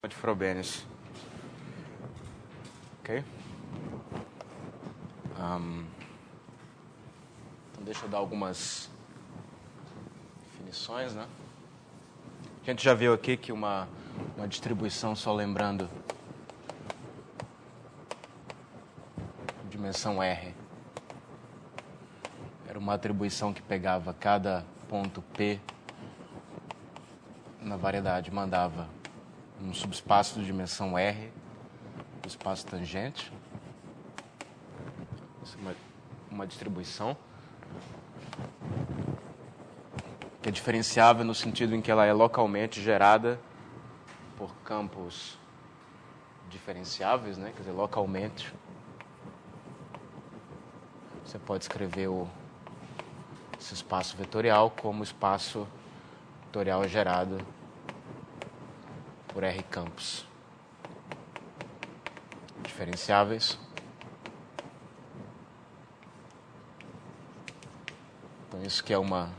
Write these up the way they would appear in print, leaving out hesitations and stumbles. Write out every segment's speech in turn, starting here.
de Frobenius. Ok? Então deixa eu dar algumas definições, né? A gente já viu aqui que uma distribuição, só lembrando, dimensão R, era uma atribuição que pegava cada ponto P na variedade, mandava um subespaço de dimensão R, o espaço tangente. Isso é uma distribuição que é diferenciável no sentido em que ela é localmente gerada por campos diferenciáveis, né? Quer dizer, localmente. Você pode escrever esse espaço vetorial como espaço vetorial gerado por R campos diferenciáveis. Então, isso que é uma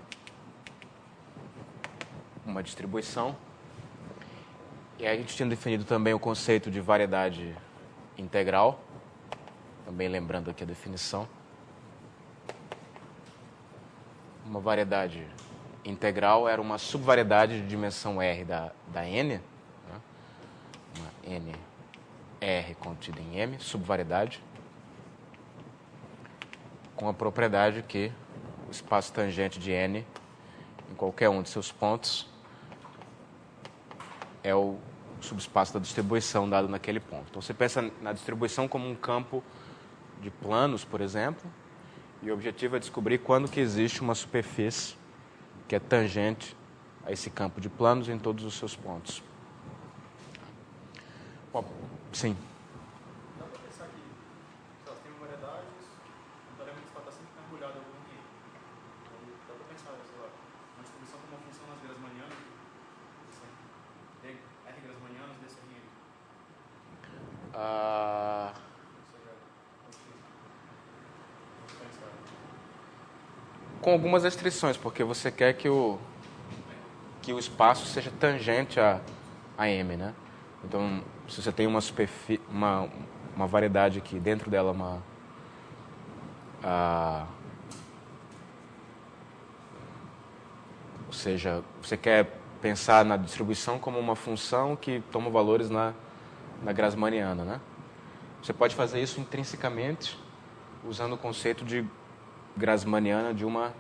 distribuição. E aí a gente tinha definido também o conceito de variedade integral, também lembrando aqui a definição. Uma variedade integral era uma subvariedade de dimensão R da N, né? Uma N R contida em M, subvariedade, com a propriedade que o espaço tangente de N em qualquer um de seus pontos é o subespaço da distribuição dado naquele ponto. Então você pensa na distribuição como um campo de planos, por exemplo, e o objetivo é descobrir quando que existe uma superfície que é tangente a esse campo de planos em todos os seus pontos. Bom, sim. Dá para pensar que elas têm variedades, o teorema de está sempre mergulhado em algum nível. Dá para pensar, sei lá, uma distribuição como uma função nas Grassmannianas, R Grassmannianas desse R. Com algumas restrições, porque você quer que o espaço seja tangente a M, né? Então, se você tem uma variedade aqui, dentro dela ou seja, você quer pensar na distribuição como uma função que toma valores na Grassmanniana, né? Você pode fazer isso intrinsecamente usando o conceito de Grassmanniana de uma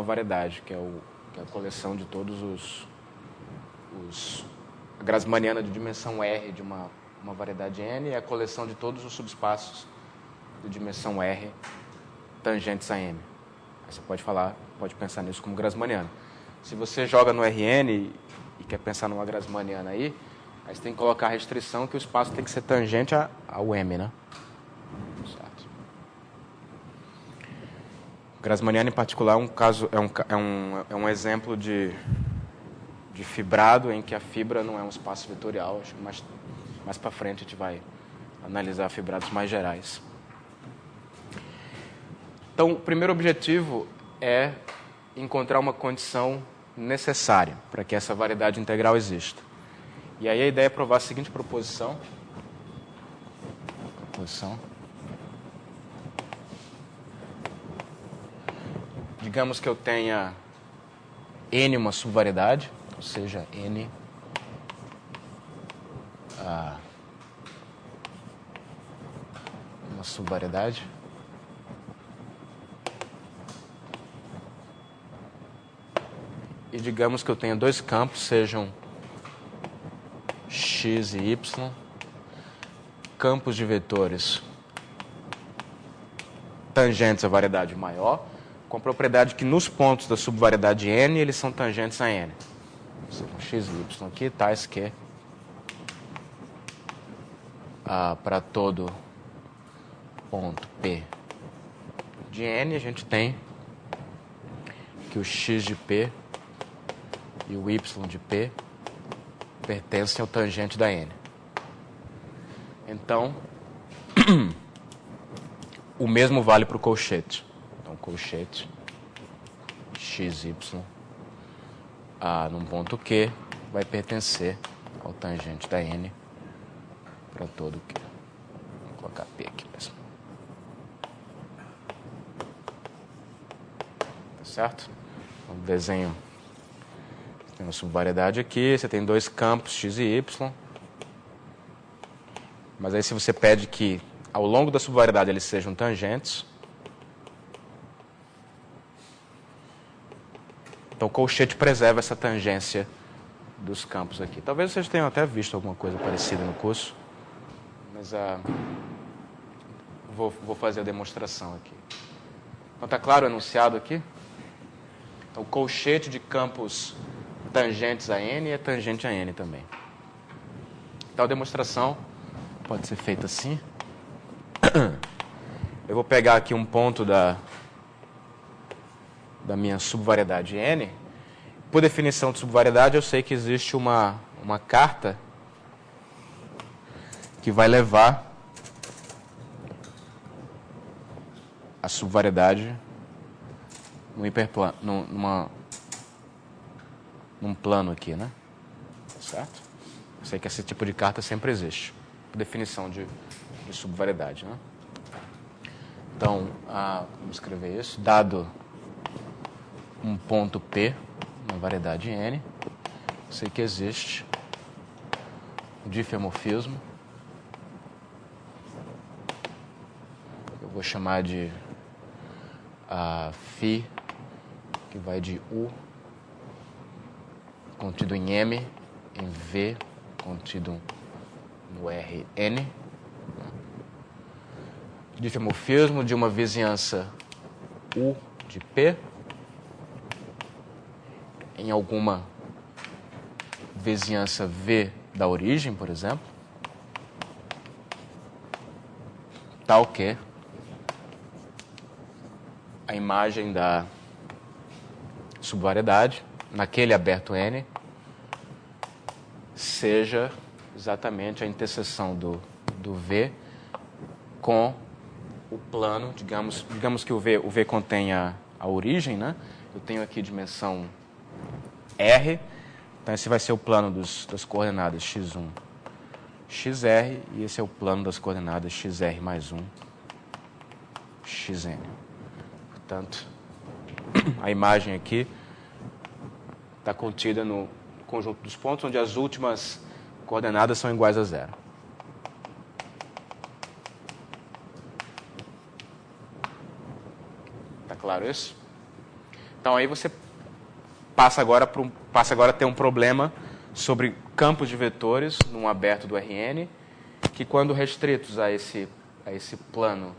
variedade, que é a coleção de todos a Grassmanniana de dimensão R de uma variedade N é a coleção de todos os subespaços de dimensão R tangentes a M. Aí você pode pensar nisso como Grassmanniana. Se você joga no Rn e quer pensar numa Grassmanniana aí você tem que colocar a restrição que o espaço tem que ser tangente ao M, né? Certo. Grassmanniana, em particular, é um exemplo de fibrado em que a fibra não é um espaço vetorial. Acho que mais para frente a gente vai analisar fibrados mais gerais. Então, o primeiro objetivo é encontrar uma condição necessária para que essa variedade integral exista. E aí a ideia é provar a seguinte proposição. Digamos que eu tenha N uma subvariedade, ou seja, N uma subvariedade. E digamos que eu tenha dois campos, sejam X e Y, campos de vetores tangentes à variedade maior, com a propriedade que nos pontos da subvariedade N, eles são tangentes a N. X e Y aqui, tais que para todo ponto P de N, a gente tem que o X de P e o Y de P pertencem ao tangente da N. Então, o mesmo vale para o colchete. Então, colchete XY num ponto Q vai pertencer ao tangente da n para todo Q. Vou colocar P aqui mesmo. Tá certo? Então, desenho. Tem uma subvariedade aqui, você tem dois campos x e y. Mas aí se você pede que ao longo da subvariedade eles sejam tangentes, então o colchete preserva essa tangência dos campos aqui. Talvez vocês tenham até visto alguma coisa parecida no curso, mas vou fazer a demonstração aqui. Então está claro o enunciado aqui? Então o colchete de campos tangentes a n é tangente a n também. Então a demonstração pode ser feita assim. Eu vou pegar aqui um ponto da minha subvariedade n. Por definição de subvariedade, eu sei que existe uma carta que vai levar a subvariedade no hiperplano, num plano aqui, né? Certo? Eu sei que esse tipo de carta sempre existe, por definição de subvariedade, né? Então, vamos escrever isso. Dado um ponto P, uma variedade N, eu sei que existe um difeomorfismo. Eu vou chamar de φ, que vai de U contido em M, em V contido no Rn. Difeomorfismo de uma vizinhança U de P em alguma vizinhança V da origem, por exemplo, tal que a imagem da subvariedade naquele aberto N seja exatamente a interseção do V com o plano, digamos que o V contenha a origem, né? Eu tenho aqui dimensão R, então esse vai ser o plano das coordenadas x1, xr, e esse é o plano das coordenadas xr mais 1, xn. Portanto, a imagem aqui está contida no conjunto dos pontos onde as últimas coordenadas são iguais a zero. Está claro isso? Então aí você passa agora a ter um problema sobre campos de vetores num aberto do Rn, que quando restritos a esse plano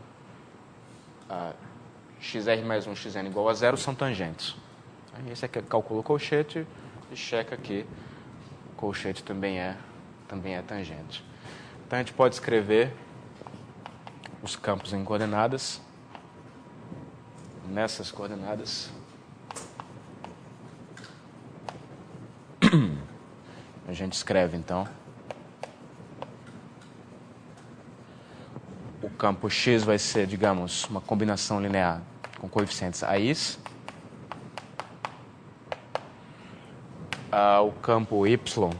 xr mais 1, xn igual a zero, são tangentes. Aí você calcula o colchete e checa que o colchete também é tangente. Então a gente pode escrever os campos em coordenadas, nessas coordenadas. A gente escreve, então, o campo X vai ser, digamos, uma combinação linear com coeficientes AIs. O campo Y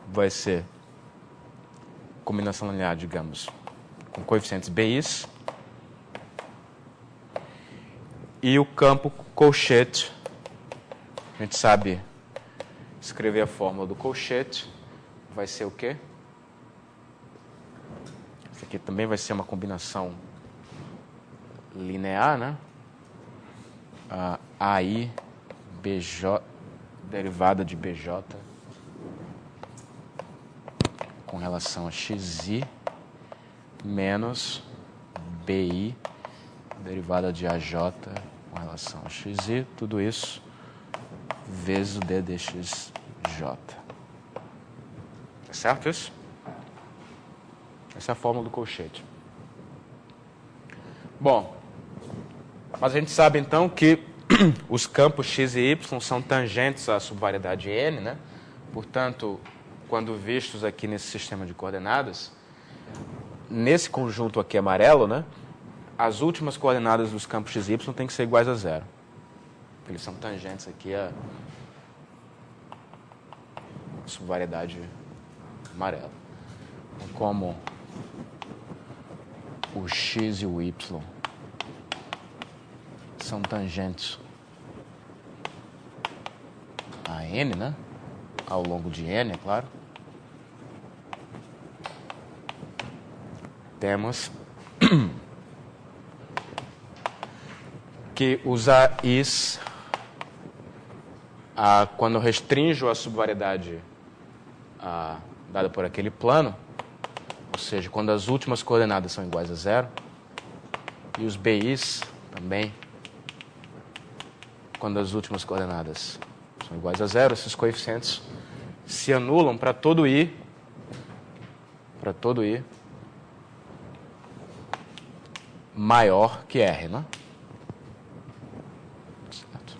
vai ser combinação linear, digamos, com coeficientes BIs. E o campo colchete, a gente sabe escrever a fórmula do colchete, vai ser o quê? Isso aqui também vai ser uma combinação linear, né? AI, BJ, derivada de BJ com relação a XI menos BI, derivada de AJ com relação a XI, tudo isso vezes o d dxj. É certo isso? Essa é a fórmula do colchete. Bom, mas a gente sabe então que os campos x e y são tangentes à subvariedade n, né? Portanto, quando vistos aqui nesse sistema de coordenadas, nesse conjunto aqui amarelo, né? As últimas coordenadas dos campos x e y têm que ser iguais a zero. Porque eles são tangentes aqui subvariedade amarela. Então, como o x e o y são tangentes a n, né? Ao longo de n, é claro. Temos que usar is quando restringo a subvariedade dada por aquele plano, ou seja, quando as últimas coordenadas são iguais a zero, e os bis também, quando as últimas coordenadas são iguais a zero, esses coeficientes se anulam para todo i maior que r, né? Certo.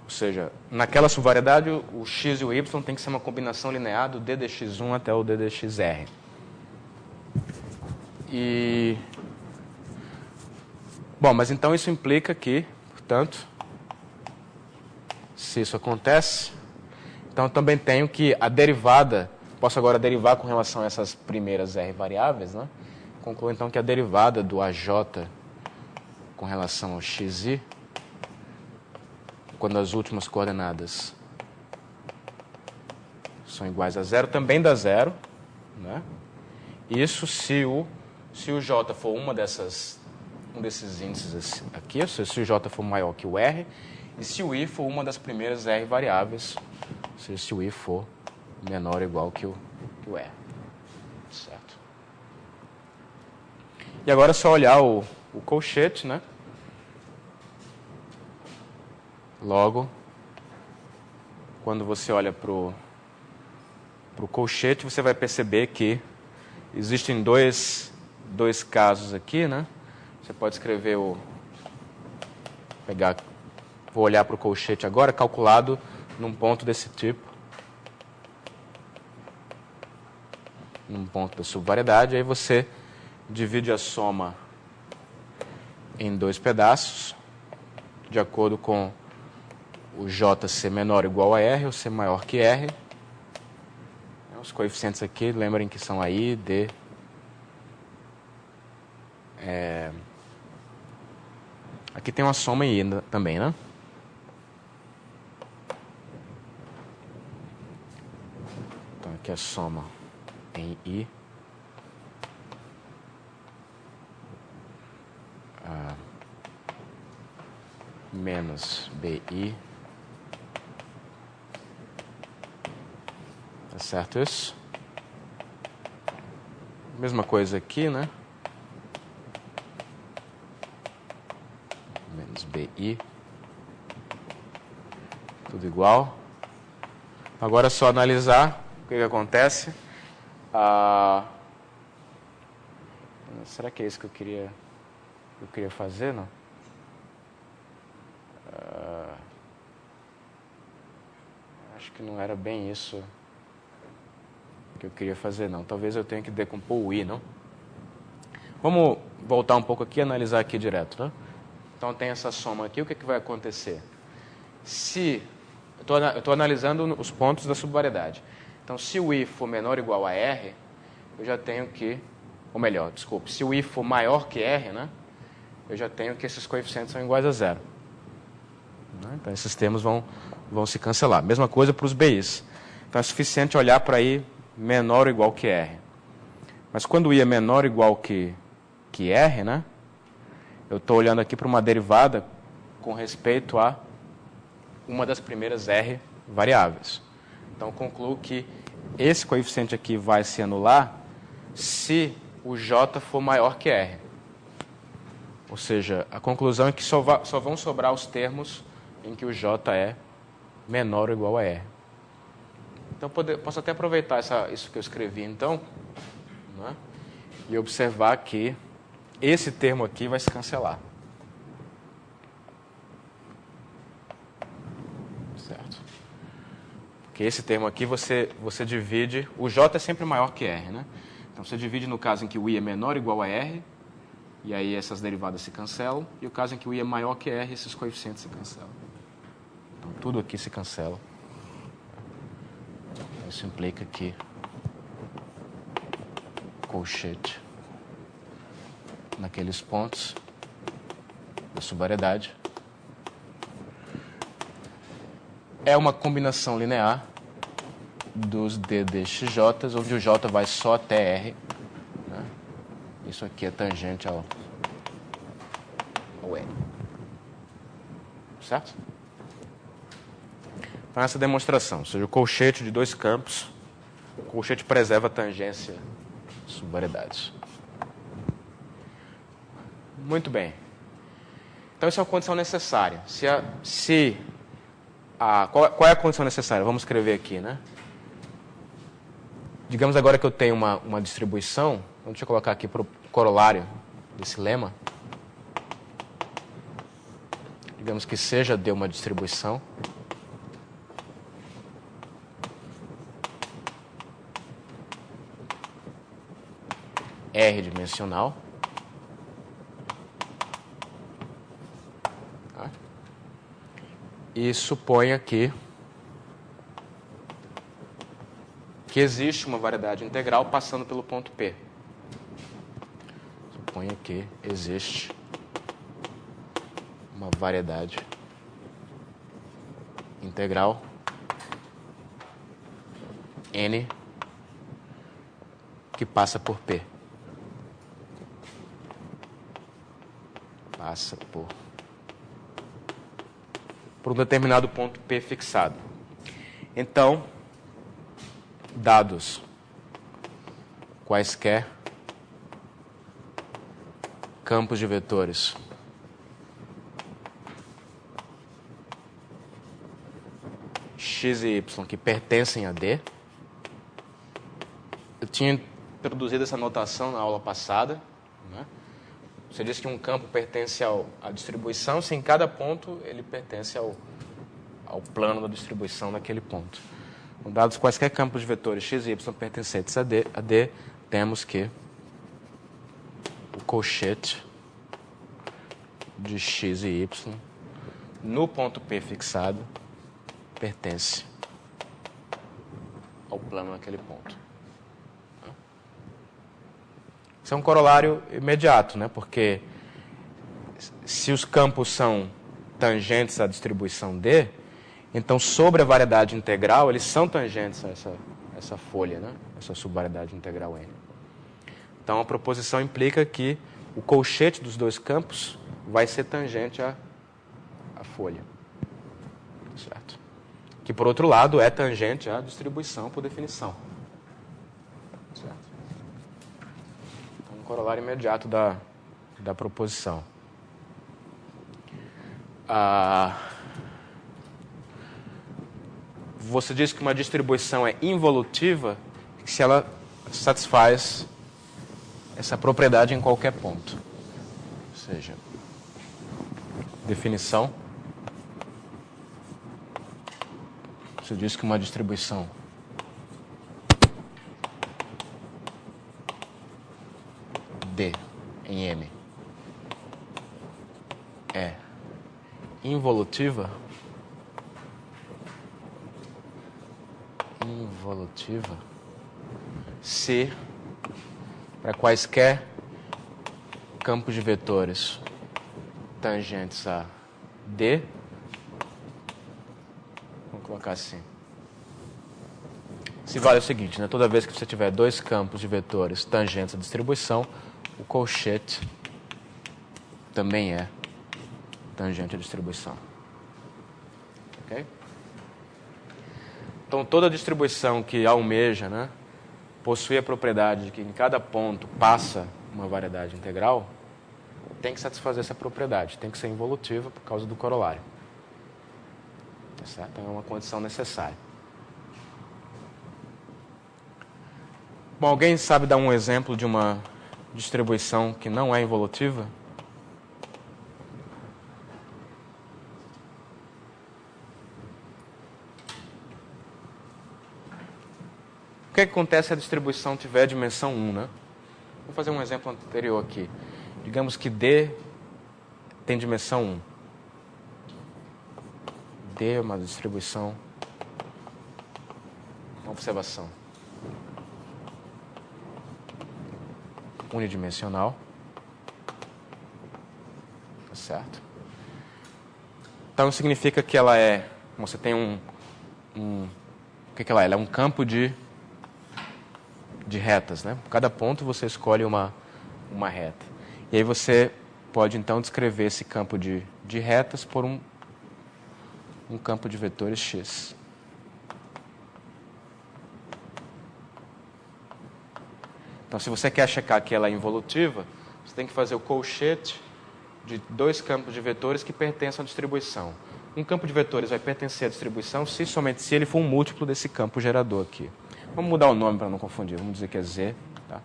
Ou seja, naquela subvariedade, o x e o y tem que ser uma combinação linear do d de x1 até o d de xr. Bom, mas então isso implica que, portanto, se isso acontece, então eu também tenho que a derivada, posso agora derivar com relação a essas primeiras r variáveis, né? Concluo então que a derivada do AJ com relação ao xi, quando as últimas coordenadas são iguais a zero, também dá zero, né? Isso se o J for um desses índices aqui, ou seja, se o J for maior que o R, e se o I for uma das primeiras R variáveis, ou seja, se o I for menor ou igual que o R. Certo? E agora é só olhar o colchete, né? Logo, quando você olha para o colchete, você vai perceber que existem dois casos aqui, né? Você pode escrever vou olhar para o colchete agora, calculado num ponto desse tipo. Num ponto da subvariedade, aí você divide a soma em dois pedaços, de acordo com o J ser menor ou igual a R, ou ser maior que R. Os coeficientes aqui, lembrem que são a I, D. Aqui tem uma soma em I também, né? Então aqui a soma em I. Menos BI. Tá certo isso? Mesma coisa aqui, né? Menos BI. Tudo igual. Agora é só analisar o que acontece. Será que é isso que eu queria fazer, não? Acho que não era bem isso que eu queria fazer, não. Talvez eu tenha que decompor o I, não? Vamos voltar um pouco aqui e analisar aqui direto, né? Então tem essa soma aqui, o que vai acontecer? Se eu estou analisando os pontos da subvariedade. Então, se o I for menor ou igual a R, eu já tenho que, ou melhor, desculpe, se o I for maior que R, né? Eu já tenho que esses coeficientes são iguais a zero. Então, esses termos vão se cancelar. Mesma coisa para os BIs. Então, é suficiente olhar para I menor ou igual que R. Mas quando I é menor ou igual que R, né? Eu estou olhando aqui para uma derivada com respeito a uma das primeiras R variáveis. Então, concluo que esse coeficiente aqui vai se anular se o J for maior que R. Ou seja, a conclusão é que só vão sobrar os termos em que o J é menor ou igual a R. Então, posso até aproveitar isso que eu escrevi, então, né, e observar que esse termo aqui vai se cancelar. Certo? Porque esse termo aqui você divide... O J é sempre maior que R, né? Então, você divide no caso em que o I é menor ou igual a R, e aí essas derivadas se cancelam, e o caso em que o I é maior que R, esses coeficientes se cancelam. Então, tudo aqui se cancela. Isso implica que o colchete naqueles pontos da subvariedade é uma combinação linear dos DDXJ, onde o J vai só até R. Né? Isso aqui é tangente ao N. Certo? Então, essa demonstração, ou seja, o colchete de dois campos, o colchete preserva a tangência de subvariedades. Muito bem. Então, isso é uma condição necessária. Qual é a condição necessária? Vamos escrever aqui, né? Digamos agora que eu tenho uma distribuição, então deixa eu colocar aqui para o corolário desse lema. Digamos que seja D uma distribuição. R-dimensional. Tá? E suponha que existe uma variedade integral passando pelo ponto P. Suponha que existe uma variedade integral N que passa por P. Passa por um determinado ponto P fixado. Então, dados quaisquer campos de vetores x e y que pertencem a D. Eu tinha introduzido essa notação na aula passada. Né? Você disse que um campo pertence à distribuição se em cada ponto ele pertence ao plano da distribuição daquele ponto. Então, dados quaisquer campos de vetores x e y pertencentes a D, temos que o colchete de x e y no ponto P fixado pertence ao plano daquele ponto. Isso é um corolário imediato, né? Porque se os campos são tangentes à distribuição D, então sobre a variedade integral eles são tangentes a essa folha, né? Essa subvariedade integral N. Então a proposição implica que o colchete dos dois campos vai ser tangente à folha. Certo? Que, por outro lado, é tangente à distribuição por definição. Certo? Então, um corolário imediato da proposição. Você diz que uma distribuição é involutiva se ela satisfaz essa propriedade em qualquer ponto. Ou seja, definição. Você diz que uma distribuição D em M é involutiva se para quaisquer campos de vetores tangentes a D, vamos colocar assim, se vale o seguinte, né? Toda vez que você tiver dois campos de vetores tangentes à distribuição, o colchete também é tangente à distribuição. Ok? Então, toda distribuição que almeja, né, possui a propriedade de que em cada ponto passa uma variedade integral, tem que satisfazer essa propriedade, tem que ser involutiva por causa do corolário. Tá certo? Então, é uma condição necessária. Bom, alguém sabe dar um exemplo de uma distribuição que não é involutiva? O que acontece se a distribuição tiver dimensão 1, né? Vou fazer um exemplo anterior aqui. Digamos que D tem dimensão 1. D é uma distribuição. Então, observação unidimensional, tá certo? Então significa que ela é, você tem o que que ela é? Ela é um campo de retas, né? Por cada ponto você escolhe uma reta. E aí você pode então descrever esse campo de retas por um campo de vetores X. Então, se você quer checar que ela é involutiva, você tem que fazer o colchete de dois campos de vetores que pertencem à distribuição. Um campo de vetores vai pertencer à distribuição somente se ele for um múltiplo desse campo gerador aqui. Vamos mudar o nome para não confundir. Vamos dizer que é Z. Tá?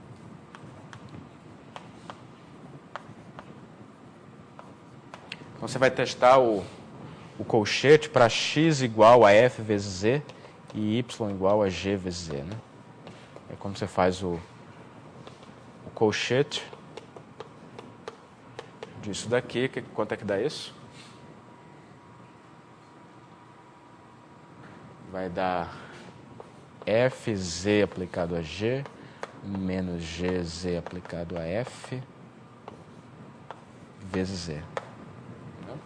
Então, você vai testar o colchete para x igual a f vezes z e y igual a g vezes z. Né? É como você faz o colchete disso daqui. Quanto é que dá isso? Vai dar fz aplicado a g menos gz aplicado a f vezes z.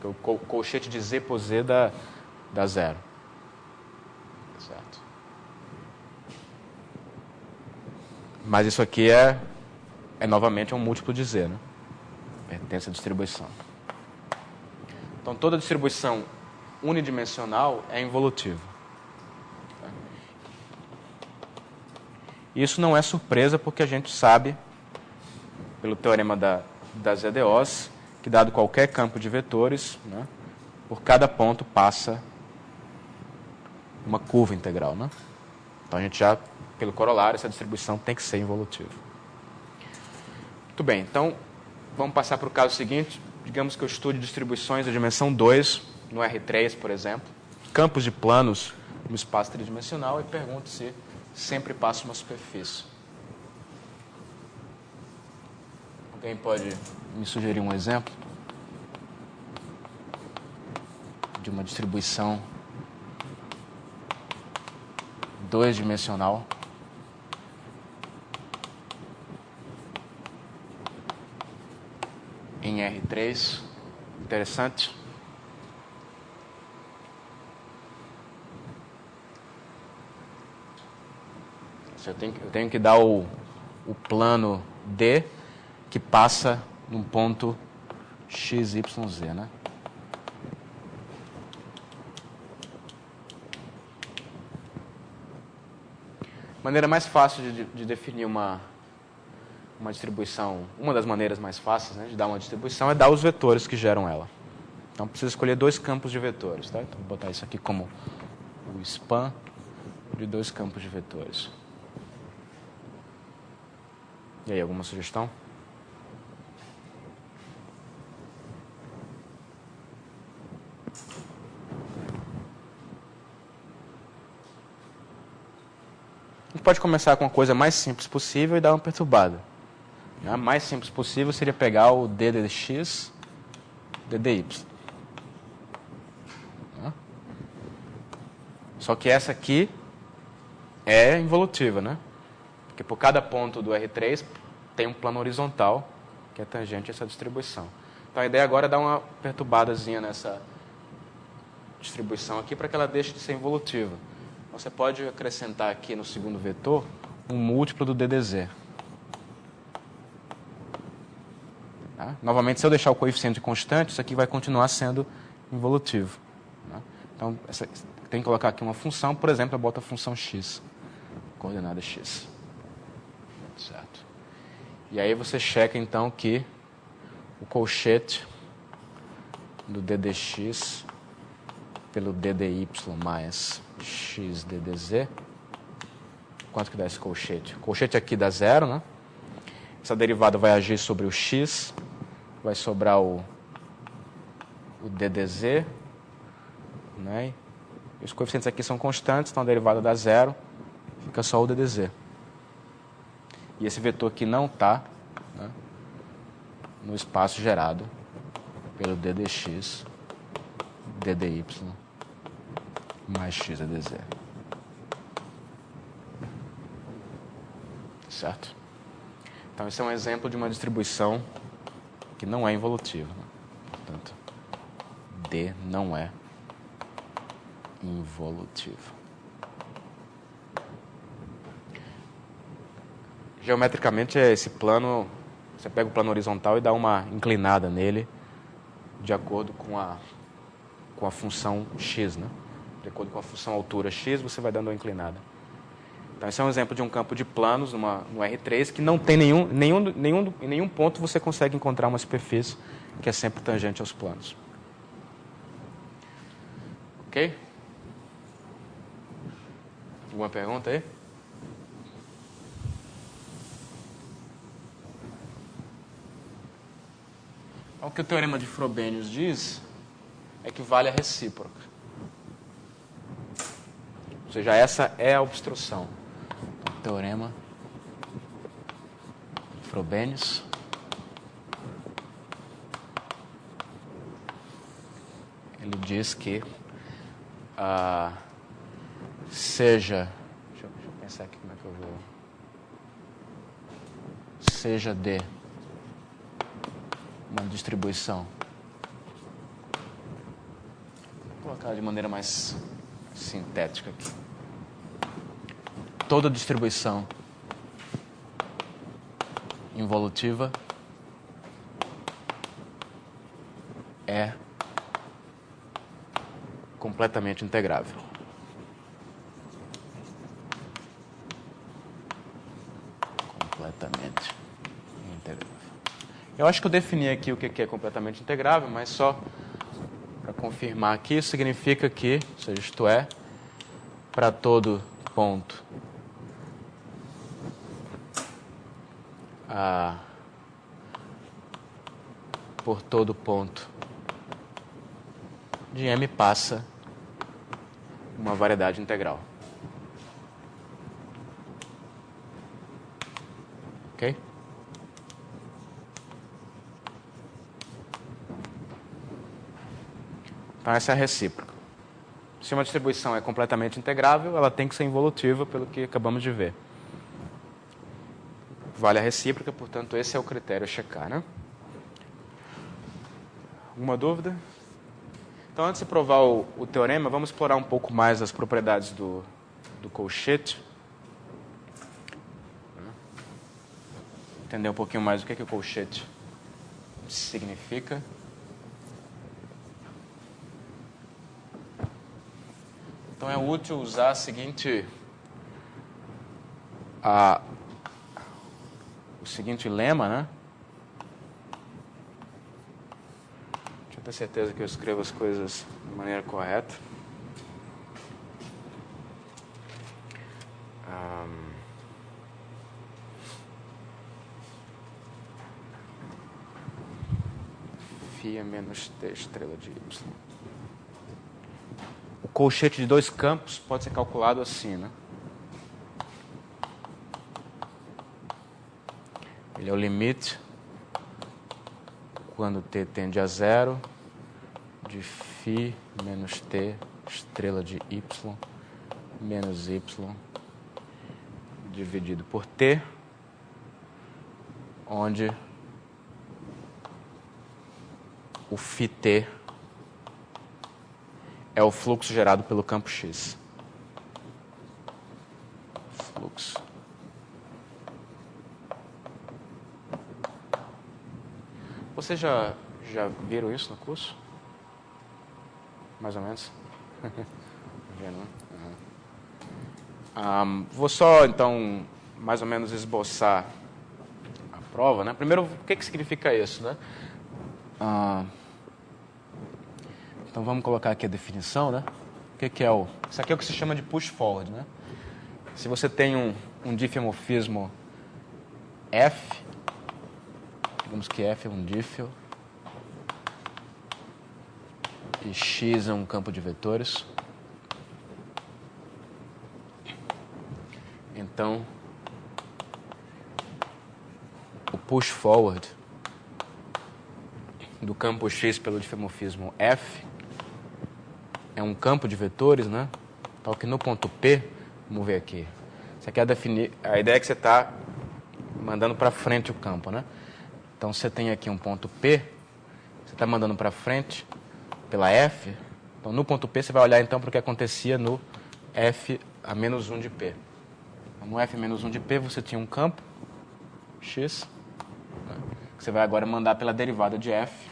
Porque o colchete de z por z dá zero. Certo? Mas isso aqui é novamente um múltiplo de z, né? Pertence à distribuição. Então, toda distribuição unidimensional é involutiva. Isso não é surpresa porque a gente sabe, pelo teorema das EDOs, que dado qualquer campo de vetores, né, por cada ponto passa uma curva integral. Né? Então, a gente já, pelo corolário, essa distribuição tem que ser involutiva. Muito bem, então, vamos passar para o caso seguinte. Digamos que eu estude distribuições da dimensão 2, no R3, por exemplo, campos de planos no espaço tridimensional, e pergunto se sempre passa uma superfície. Alguém pode me sugerir um exemplo de uma distribuição 2-dimensional em R3? Interessante. Eu tenho que dar o plano D que passa num ponto x, y, z, né? A maneira mais fácil de definir uma distribuição, uma das maneiras mais fáceis, né, de dar uma distribuição é dar os vetores que geram ela. Então, precisa escolher dois campos de vetores. Tá? Então, vou botar isso aqui como o span de dois campos de vetores. E aí, alguma sugestão? A gente pode começar com a coisa mais simples possível e dar uma perturbada. A mais simples possível seria pegar o d de x, d de y. Só que essa aqui é involutiva, né? Porque por cada ponto do R3 tem um plano horizontal que é tangente a essa distribuição. Então a ideia agora é dar uma perturbadazinha nessa distribuição aqui para que ela deixe de ser involutiva. Então, você pode acrescentar aqui no segundo vetor um múltiplo do ddz. Tá? Novamente, se eu deixar o coeficiente constante, isso aqui vai continuar sendo involutivo. Tá? Então, tem que colocar aqui uma função, por exemplo, eu boto a função x, coordenada x. Certo. E aí você checa, então, que o colchete do ddx pelo ddy mais x ddz, quanto que dá esse colchete? O colchete aqui dá zero, né? Essa derivada vai agir sobre o x, vai sobrar o ddz, né? E os coeficientes aqui são constantes, então a derivada dá zero, fica só o ddz. E esse vetor aqui não está, né, no espaço gerado pelo ddx, ddy mais x ddz. certo? Então, esse é um exemplo de uma distribuição que não é involutiva, né? Portanto, D não é involutivo. Geometricamente, esse plano, você pega o plano horizontal e dá uma inclinada nele de acordo com a função x, né? De acordo com a função altura x, você vai dando uma inclinada. Então, esse é um exemplo de um campo de planos no R3 que não tem em nenhum ponto você consegue encontrar uma superfície que é sempre tangente aos planos. Ok? Alguma pergunta aí? O que o teorema de Frobenius diz é que vale a recíproca. Ou seja, essa é a obstrução. Então, teorema de Frobenius ele diz que seja... Deixa eu pensar aqui como é que eu vou... Seja D uma distribuição. Vou colocar de maneira mais sintética aqui. Toda distribuição involutiva é completamente integrável. Completamente integrável. Eu acho que eu defini aqui o que é completamente integrável, mas só para confirmar aqui, isso significa que, ou seja, isto é, para todo ponto por todo ponto de M passa uma variedade integral. Ok? Então, essa é a recíproca. Se uma distribuição é completamente integrável, ela tem que ser involutiva, pelo que acabamos de ver. Vale a recíproca, portanto, esse é o critério a checar, né? Alguma dúvida? Então, antes de provar o teorema, vamos explorar um pouco mais as propriedades do colchete. Entender um pouquinho mais o que o colchete significa. Então, é útil usar o seguinte lema, né? Deixa eu ter certeza que eu escrevo as coisas de maneira correta. Φ menos T estrela de Y. O colchete de dois campos pode ser calculado assim, né? Ele é o limite, quando t tende a zero, de φ menos t estrela de y menos y dividido por t, onde o φt é o fluxo gerado pelo campo x. Fluxo. Vocês já viram isso no curso? Mais ou menos? Vou só, então, mais ou menos esboçar a prova, né? Primeiro, o que significa isso, né? Então, vamos colocar aqui a definição, né? O que é o... Isso aqui é o que se chama de push forward, né? Se você tem um difeomorfismo F, digamos que F é um dífeo e X é um campo de vetores. Então, o push forward do campo X pelo difeomorfismo F é um campo de vetores, né? Tal que no ponto P, vamos ver aqui. Você quer definir... A ideia é que você está mandando para frente o campo, né? Então, você tem aqui um ponto P, você está mandando para frente pela F. Então, no ponto P, você vai olhar, então, para o que acontecia no F a menos 1 de P. Então, no F menos 1 de P, você tinha um campo, X, né, que você vai agora mandar pela derivada de F.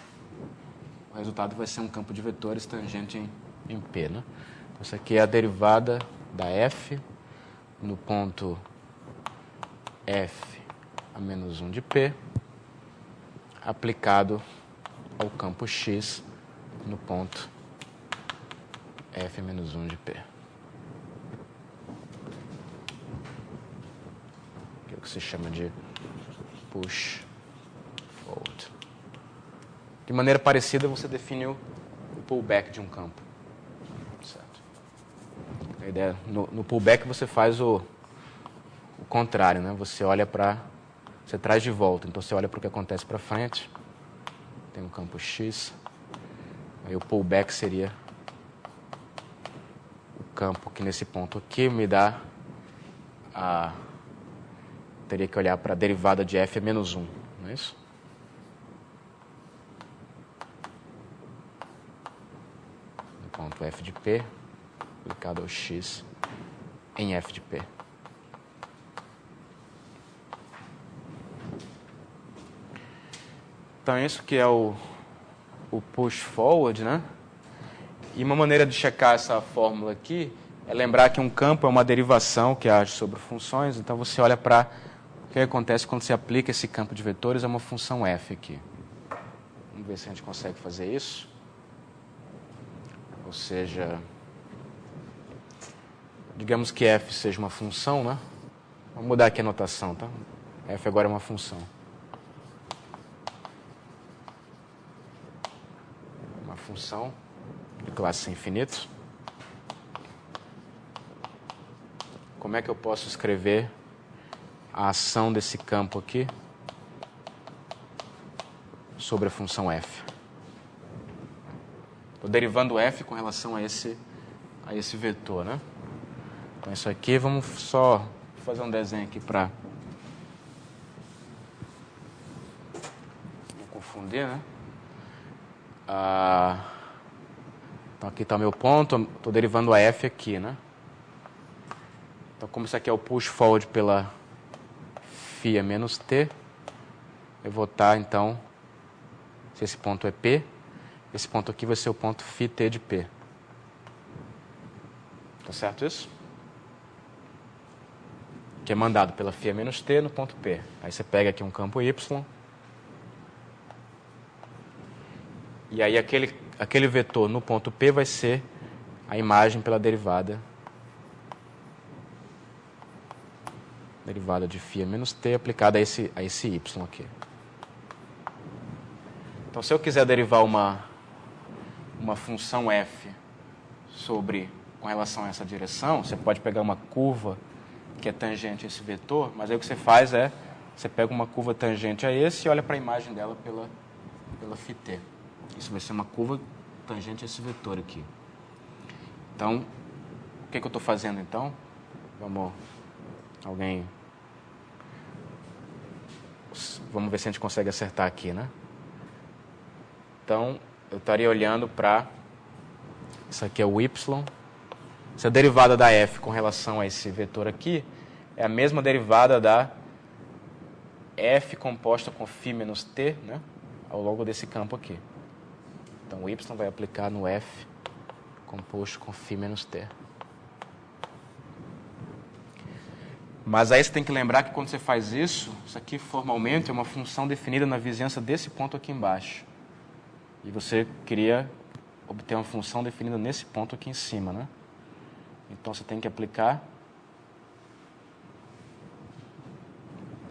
O resultado vai ser um campo de vetores tangente em P, né? Então, isso aqui é a derivada da F no ponto F a menos 1 de P, aplicado ao campo X no ponto F menos 1 de P. Que é o que se chama de push forward. De maneira parecida, você define o pullback de um campo. Certo? A ideia, no pullback você faz o contrário, né? Você olha para... Você traz de volta. Então, você olha para o que acontece para frente. Tem um campo X. Aí o pullback seria o campo que nesse ponto aqui me dá a... Teria que olhar para a derivada de F é menos 1, não é isso? No ponto F de P, aplicado ao X em F de P. Então, isso que é o push forward, né? E uma maneira de checar essa fórmula aqui é lembrar que um campo é uma derivação que age sobre funções. Então, você olha para o que acontece quando você aplica esse campo de vetores a uma função f aqui. Vamos ver se a gente consegue fazer isso. Ou seja, digamos que f seja uma função, né? Vamos mudar aqui a notação, tá? F agora é uma função. Função de classe infinito. Como é que eu posso escrever a ação desse campo aqui sobre a função f? Estou derivando f com relação a esse vetor, né? Então, isso aqui, vamos só fazer um desenho aqui para não confundir, né? Então, aqui está o meu ponto, estou derivando a f aqui, né? Então, como isso aqui é o push forward pela φ menos t, eu vou estar, então, se esse ponto é P, esse ponto aqui vai ser o ponto φt de P. Tá certo isso? Que é mandado pela φ menos t no ponto P. Aí você pega aqui um campo Y, e aí aquele vetor no ponto P vai ser a imagem pela derivada de φ menos t aplicada a esse y aqui. Então, se eu quiser derivar uma função f com relação a essa direção, você pode pegar uma curva que é tangente a esse vetor, mas aí o que você faz é, você pega uma curva tangente a esse e olha para a imagem dela pela φt. Isso vai ser uma curva tangente a esse vetor aqui. Então, o que eu estou fazendo, então? Vamos ver se a gente consegue acertar aqui, né? Então, eu estaria olhando para... Isso aqui é o y. Essa derivada da f com relação a esse vetor aqui é a mesma derivada da f composta com φ menos t, né? Ao longo desse campo aqui. Então, o y vai aplicar no f composto com φ menos t. Mas aí você tem que lembrar que quando você faz isso aqui formalmente é uma função definida na vizinhança desse ponto aqui embaixo. E você queria obter uma função definida nesse ponto aqui em cima, né? Então, você tem que aplicar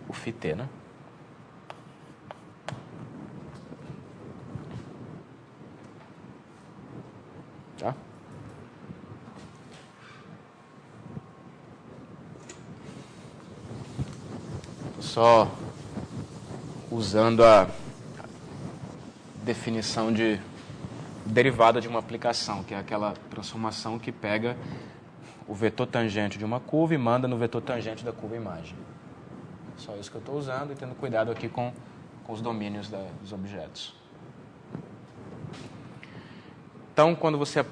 o φt, né? Tá? Só usando a definição de derivada de uma aplicação, que é aquela transformação que pega o vetor tangente de uma curva e manda no vetor tangente da curva imagem. Só isso que eu estou usando e tendo cuidado aqui com os domínios dos objetos. Então, quando você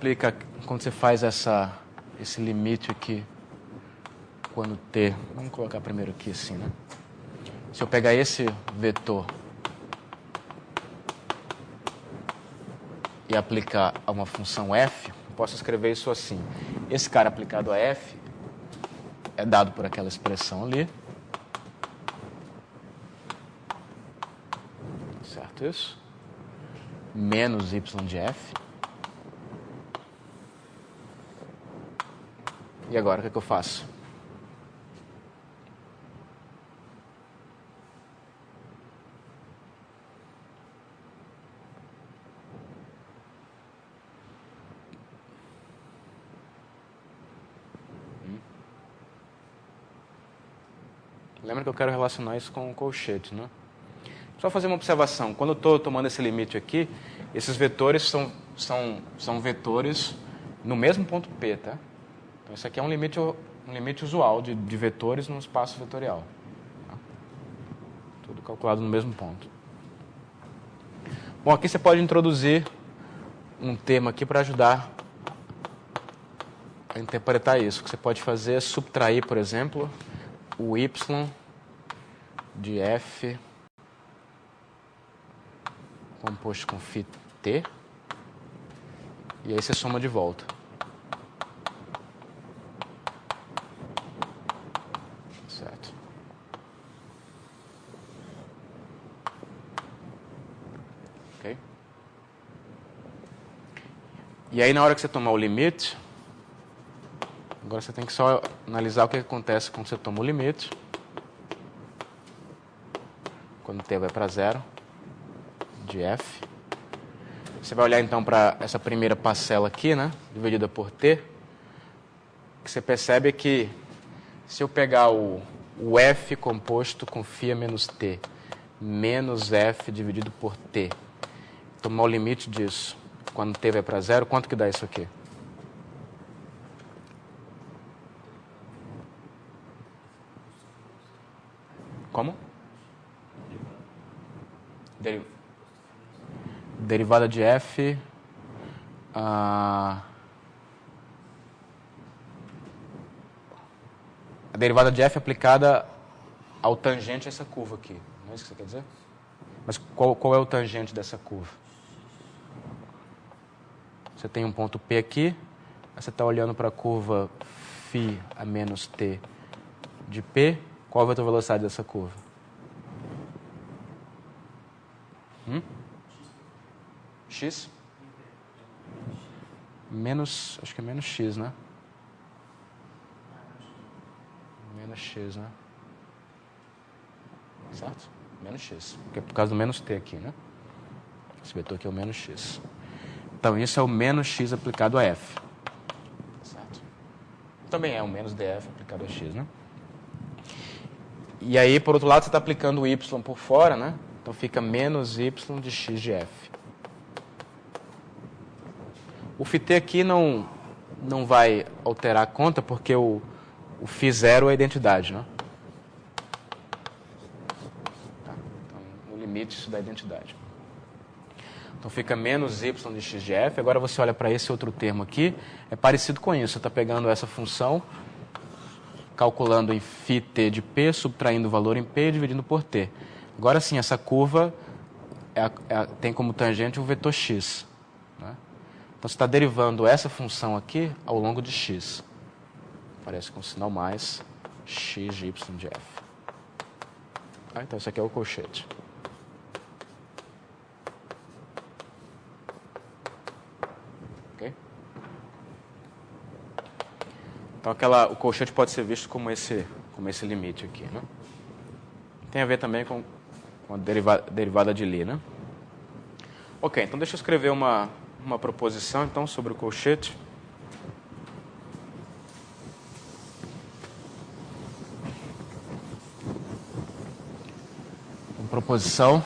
faz esse limite aqui, quando t, vamos colocar primeiro aqui assim, né? Se eu pegar esse vetor e aplicar a uma função f, eu posso escrever isso assim. Esse cara aplicado a f é dado por aquela expressão ali. Certo isso? Menos y de f. E agora, o que eu faço? Lembra que eu quero relacionar isso com o colchete, né? Só fazer uma observação. Quando eu estou tomando esse limite aqui, esses vetores são vetores no mesmo ponto P, tá? Então, isso aqui é um limite usual de vetores num espaço vetorial. Tá? Tudo calculado no mesmo ponto. Bom, aqui você pode introduzir um termo aqui para ajudar a interpretar isso. O que você pode fazer é subtrair, por exemplo, o y de f composto com φt, e aí você soma de volta. Certo. Ok? E aí, na hora que você tomar o limite, agora você tem que só analisar o que acontece quando você toma o limite. Quando t vai para zero, de f. Você vai olhar então para essa primeira parcela aqui, né, dividida por t. O que você percebe é que se eu pegar o f composto com φ menos t, menos f dividido por t, tomar o limite disso, quando t vai para zero, quanto que dá isso aqui? Como? Derivada de f, a derivada de f aplicada ao tangente a essa curva aqui. Não é isso que você quer dizer? Mas qual é o tangente dessa curva? Você tem um ponto P aqui, aí você está olhando para a curva φ a menos t de P. Qual é a velocidade dessa curva? X? Menos, acho que é menos x, né? Menos x, né? Certo? Menos x. Porque é por causa do menos t aqui, né? Esse vetor aqui é o menos x. Então, isso é o menos x aplicado a f. Certo? Também é o menos df aplicado a x, né? E aí, por outro lado, você está aplicando o y por fora, né? Então, fica menos y de x de f. O φt aqui não vai alterar a conta, porque o φ0 é a identidade, né? Tá? Então, no limite, isso dá identidade. Então, fica menos y de x de f. Agora, você olha para esse outro termo aqui, é parecido com isso. Você está pegando essa função, calculando em φt de p, subtraindo o valor em p e dividindo por t. Agora sim, essa curva tem como tangente o vetor x. Né? Então, você está derivando essa função aqui ao longo de x. Aparece com um sinal mais x de y de f. Então, isso aqui é o colchete. Ok? Então, o colchete pode ser visto como esse limite aqui. Né? Tem a ver também com a derivada de Lie, né? Ok, então deixa eu escrever uma proposição então, sobre o colchete. Uma proposição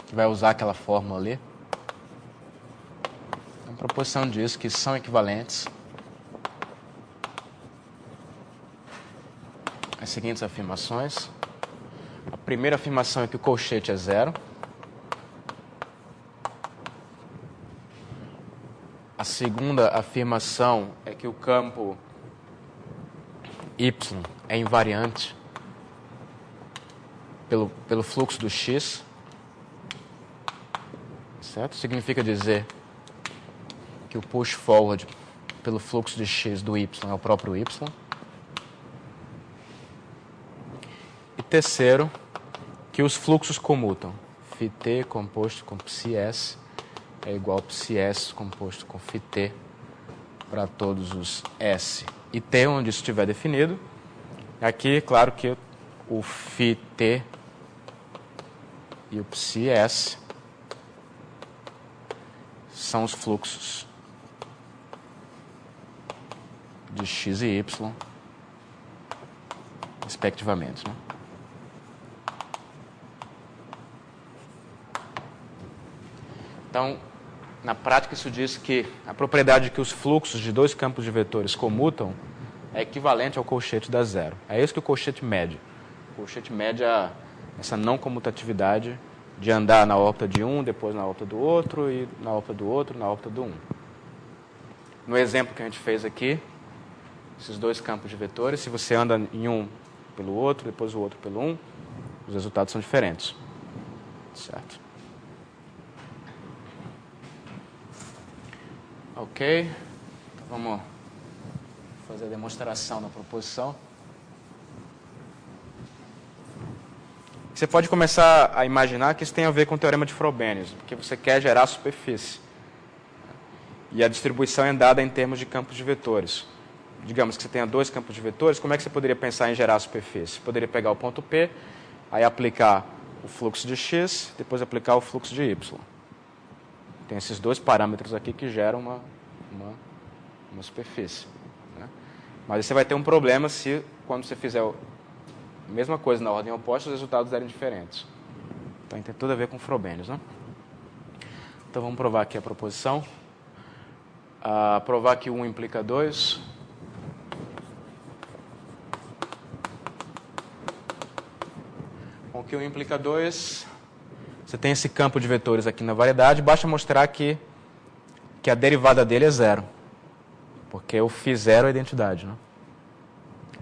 que vai usar aquela fórmula ali. Uma proposição diz que são equivalentes as seguintes afirmações. A primeira afirmação é que o colchete é zero. A segunda afirmação é que o campo Y é invariante pelo fluxo do X. Certo? Significa dizer que o push forward pelo fluxo de X do Y é o próprio Y. E terceiro, que os fluxos comutam. Φt composto com ψs é igual a ψs composto com Φt para todos os S e T, onde isso estiver definido. Aqui, claro que o Φt e o ψs são os fluxos de X e Y, respectivamente, né? Então, na prática, isso diz que a propriedade de que os fluxos de dois campos de vetores comutam é equivalente ao colchete da zero. É isso que o colchete mede. O colchete mede essa não comutatividade de andar na órbita de um, depois na órbita do outro, e na órbita do outro, na órbita do um. No exemplo que a gente fez aqui, esses dois campos de vetores, se você anda em um pelo outro, depois o outro pelo um, os resultados são diferentes. Certo? Ok, então vamos fazer a demonstração da proposição. Você pode começar a imaginar que isso tem a ver com o teorema de Frobenius, porque você quer gerar superfície. E a distribuição é dada em termos de campos de vetores. Digamos que você tenha dois campos de vetores, como é que você poderia pensar em gerar superfície? Você poderia pegar o ponto P, aí aplicar o fluxo de X, depois aplicar o fluxo de Y. Tem esses dois parâmetros aqui que geram uma superfície. Né? Mas aí você vai ter um problema se, quando você fizer a mesma coisa na ordem oposta, os resultados derem diferentes. Então, tem tudo a ver com Frobenius. Né? Então, vamos provar aqui a proposição. Provar que 1 implica 2. Com que 1 implica 2... Você tem esse campo de vetores aqui na variedade, basta mostrar que a derivada dele é zero. Porque o φ0 é a identidade. Né?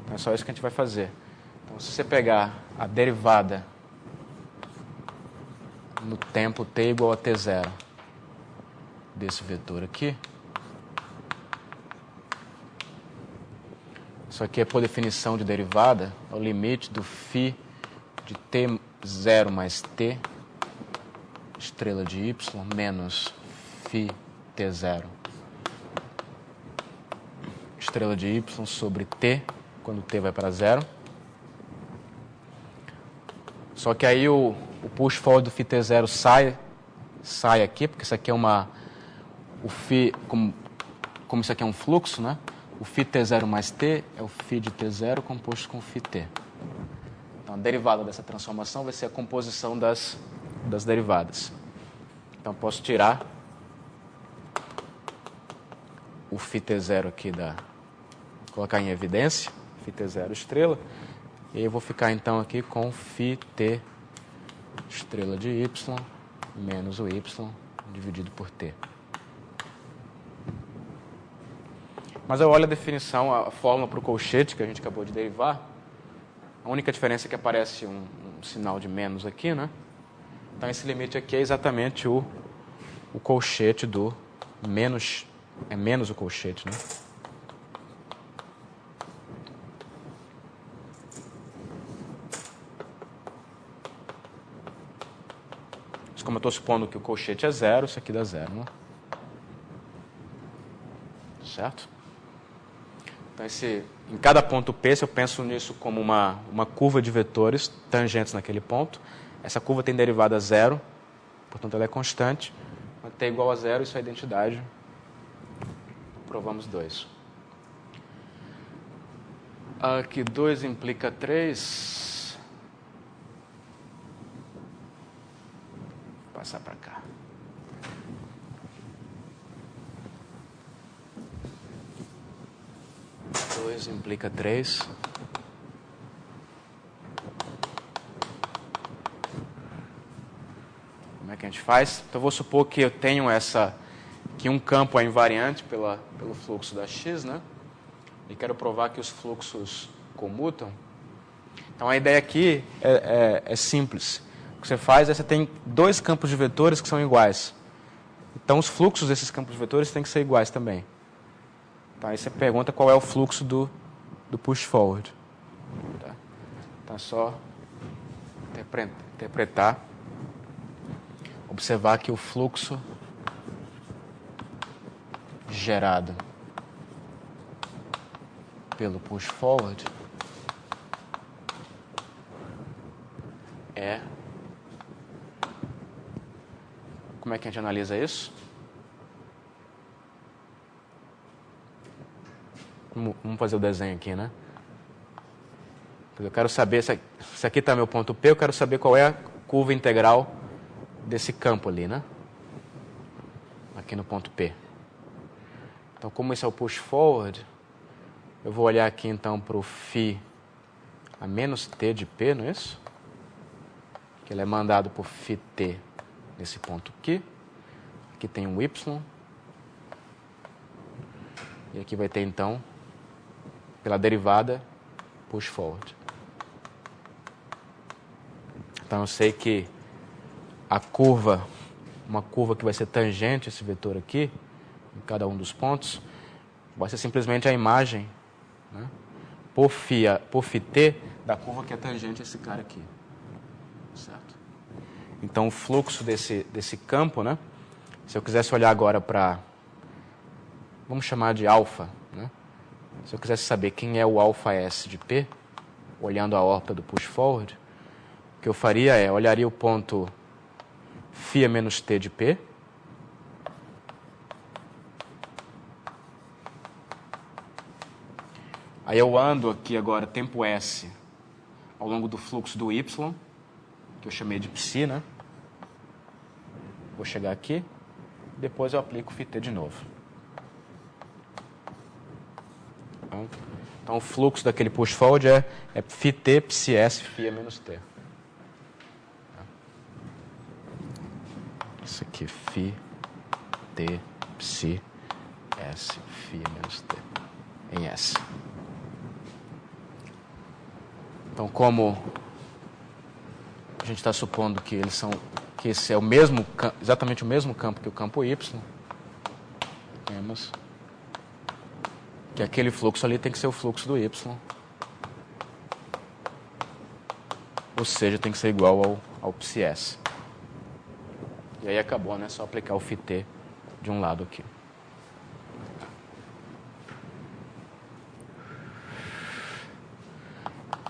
Então é só isso que a gente vai fazer. Então, se você pegar a derivada no tempo t igual a t0 desse vetor aqui, isso aqui é por definição de derivada, é o limite do φ de t0 mais t estrela de y menos φ t0 estrela de y sobre t, quando t vai para zero. Só que aí o push forward do φ t0 sai aqui, porque isso aqui é o φ, como isso aqui é um fluxo, né? O φ t0 mais t é o φ de t0 composto com φt. Então, a derivada dessa transformação vai ser a composição das derivadas. Então, posso tirar o φ t0 aqui, colocar em evidência, φ t0 estrela, e aí eu vou ficar então aqui com φ t estrela de y menos o y dividido por t. Mas eu olho a definição, a fórmula para o colchete que a gente acabou de derivar. A única diferença é que aparece um sinal de menos aqui, né? Então, esse limite aqui é exatamente o colchete do menos... É menos o colchete, né? Mas como eu estou supondo que o colchete é zero, isso aqui dá zero, né? Certo? Então, em cada ponto P, se eu penso nisso como uma curva de vetores tangentes naquele ponto, essa curva tem derivada zero, portanto ela é constante. Quando t é igual a zero, isso é a identidade. Provamos 2. Aqui 2 implica 3. Vou passar para cá. Dois implica 3. que a gente faz? Então, eu vou supor que eu tenho que um campo é invariante pelo fluxo da x, né? E quero provar que os fluxos comutam. Então, a ideia aqui é simples. O que você faz é você tem dois campos de vetores que são iguais. Então, os fluxos desses campos de vetores têm que ser iguais também. Então, aí você pergunta qual é o fluxo do push forward. Tá? Então, é só interpretar, observar que o fluxo gerado pelo push forward é... Como é que a gente analisa isso? Vamos fazer o desenho aqui, né? Eu quero saber, se aqui está meu ponto P, eu quero saber qual é a curva integral desse campo ali, né? Aqui no ponto P. Então, como isso é o push forward, eu vou olhar aqui então para o φ a menos t de P, não é isso? Que ele é mandado por φt nesse ponto aqui. Aqui tem um y. E aqui vai ter então, pela derivada, push forward. Então eu sei que uma curva que vai ser tangente a esse vetor aqui, em cada um dos pontos, vai ser simplesmente a imagem, né, por φt da curva que é tangente a esse cara aqui. Certo? Então o fluxo desse campo, né, se eu quisesse olhar agora para, vamos chamar de alfa, né? Se eu quisesse saber quem é o alfa S de P, olhando a órbita do push forward, o que eu faria olharia o ponto φ menos t de P, aí eu ando aqui agora tempo S ao longo do fluxo do Y, que eu chamei de psi, né? Vou chegar aqui, depois eu aplico φt de novo. Então o fluxo daquele push forward é φt psi s φ menos t. Isso aqui, φ t psi s φ menos t em S. Então, como a gente está supondo que esse é exatamente o mesmo campo que o campo Y, temos que aquele fluxo ali tem que ser o fluxo do Y. Ou seja, tem que ser igual ao psi s. E aí acabou, né? Só aplicar o φt de um lado aqui.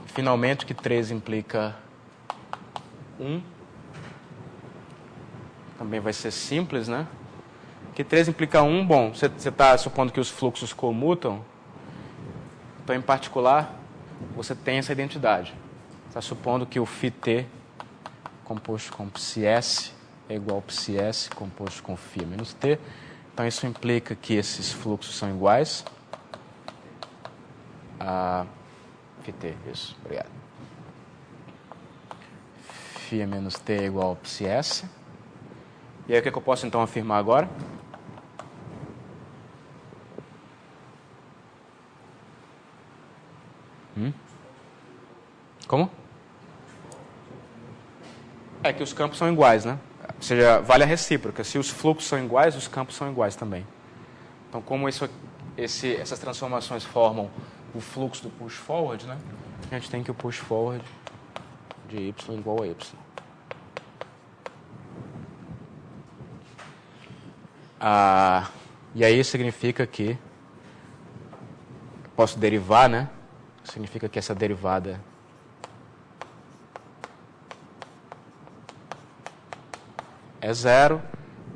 Finalmente, que 3 implica 1. Também vai ser simples, né? Que 3 implica 1, bom, você está supondo que os fluxos comutam. Então, em particular, você tem essa identidade. Está supondo que o φt composto com psi s é igual a psi s composto com φ menos t. Então, isso implica que esses fluxos são iguais a φt, isso, obrigado. Φ menos t é igual a psi s. E aí, o que eu posso, então, afirmar agora? Como? É que os campos são iguais, né? Ou seja, vale a recíproca. Se os fluxos são iguais, os campos são iguais também. Então, como essas transformações formam o fluxo do push forward, né? A gente tem que o push forward de y igual a y. E aí significa que posso derivar, né? Significa que essa derivada é zero,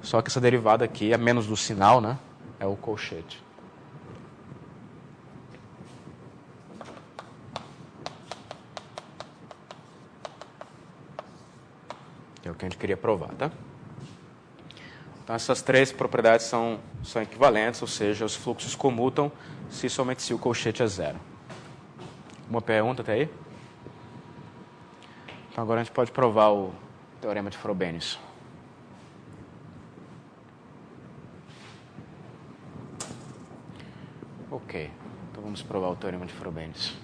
só que essa derivada aqui, a menos do sinal, né? É o colchete. Que é o que a gente queria provar, tá? Então, essas três propriedades são equivalentes, ou seja, os fluxos comutam somente se o colchete é zero. Uma pergunta até aí? Então, agora a gente pode provar o teorema de Frobenius. Ok. Então vamos provar o teorema de Frobenius.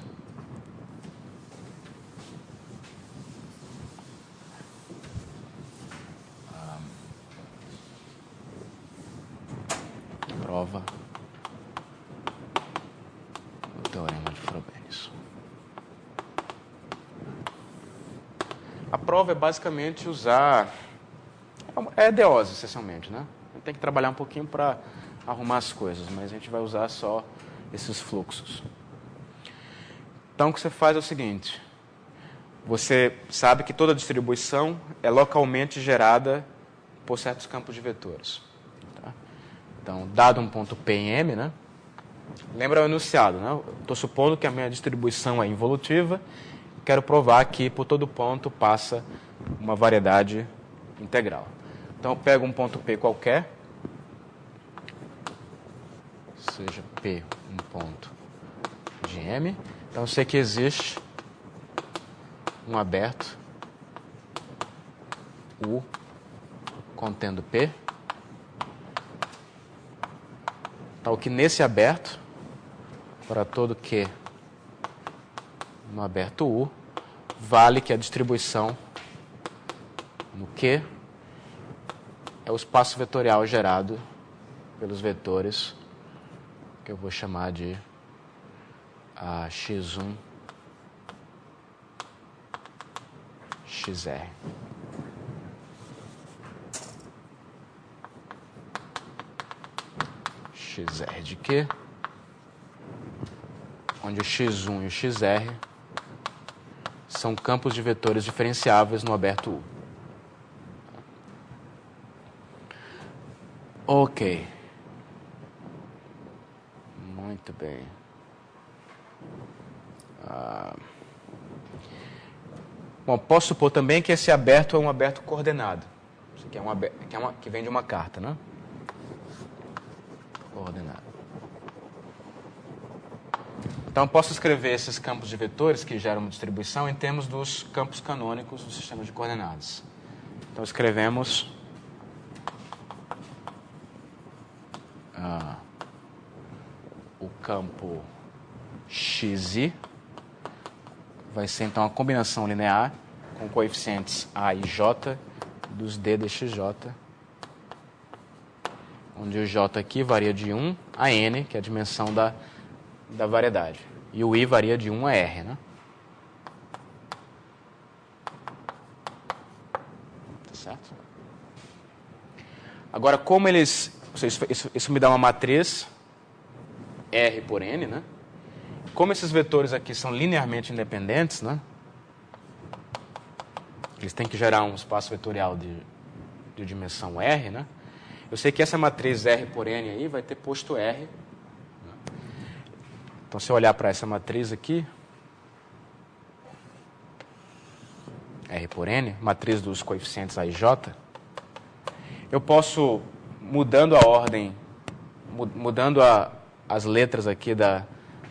Prova o teorema de Frobenius. A prova é basicamente usar... É EDOS, essencialmente, né? A gente tem que trabalhar um pouquinho para arrumar as coisas, mas a gente vai usar só esses fluxos. Então, o que você faz é o seguinte. Você sabe que toda distribuição é localmente gerada por certos campos de vetores. Tá? Então, dado um ponto P em M, né? Lembra o enunciado, né? Estou supondo que a minha distribuição é involutiva. Quero provar que por todo ponto passa uma variedade integral. Então, eu pego um ponto P qualquer, seja P um ponto de M. Então, eu sei que existe um aberto U contendo P. Tal que nesse aberto, para todo Q no aberto U, vale que a distribuição no Q é o espaço vetorial gerado pelos vetores que eu vou chamar de x1, xr. xr de Q, onde o x1 e o xr são campos de vetores diferenciáveis no aberto U. Ok. Muito bem. Bom, posso supor também que esse aberto é um aberto coordenado. Isso aqui é que vem de uma carta, né? Coordenado. Então, posso escrever esses campos de vetores que geram uma distribuição em termos dos campos canônicos do sistema de coordenadas. Então, escrevemos o campo xi vai ser, então, a combinação linear com coeficientes A e J dos D de xj, onde o J aqui varia de 1 a N, que é a dimensão da variedade. E o I varia de 1 a R, né? Tá certo? Agora, como eles... Isso me dá uma matriz R por N, né? Como esses vetores aqui são linearmente independentes, né? Eles têm que gerar um espaço vetorial de dimensão R, né? Eu sei que essa matriz R por N aí vai ter posto R. Então, se eu olhar para essa matriz aqui, R por N, matriz dos coeficientes A e J, eu posso, mudando a ordem, mudando as letras aqui,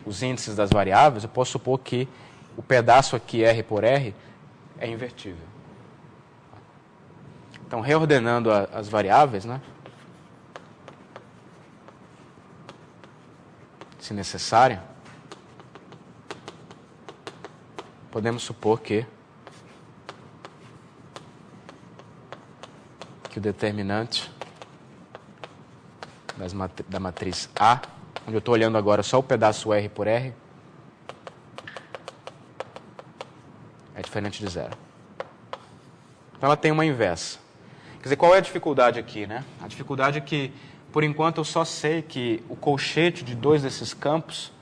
os índices das variáveis, eu posso supor que o pedaço aqui, R por R, é invertível. Então, reordenando as variáveis, né? Se necessário, podemos supor que o determinante da matriz A, onde eu estou olhando agora só o pedaço R por R, é diferente de zero. Então, ela tem uma inversa. Quer dizer, qual é a dificuldade aqui, né? A dificuldade é que, por enquanto, eu só sei que o colchete de dois desses campos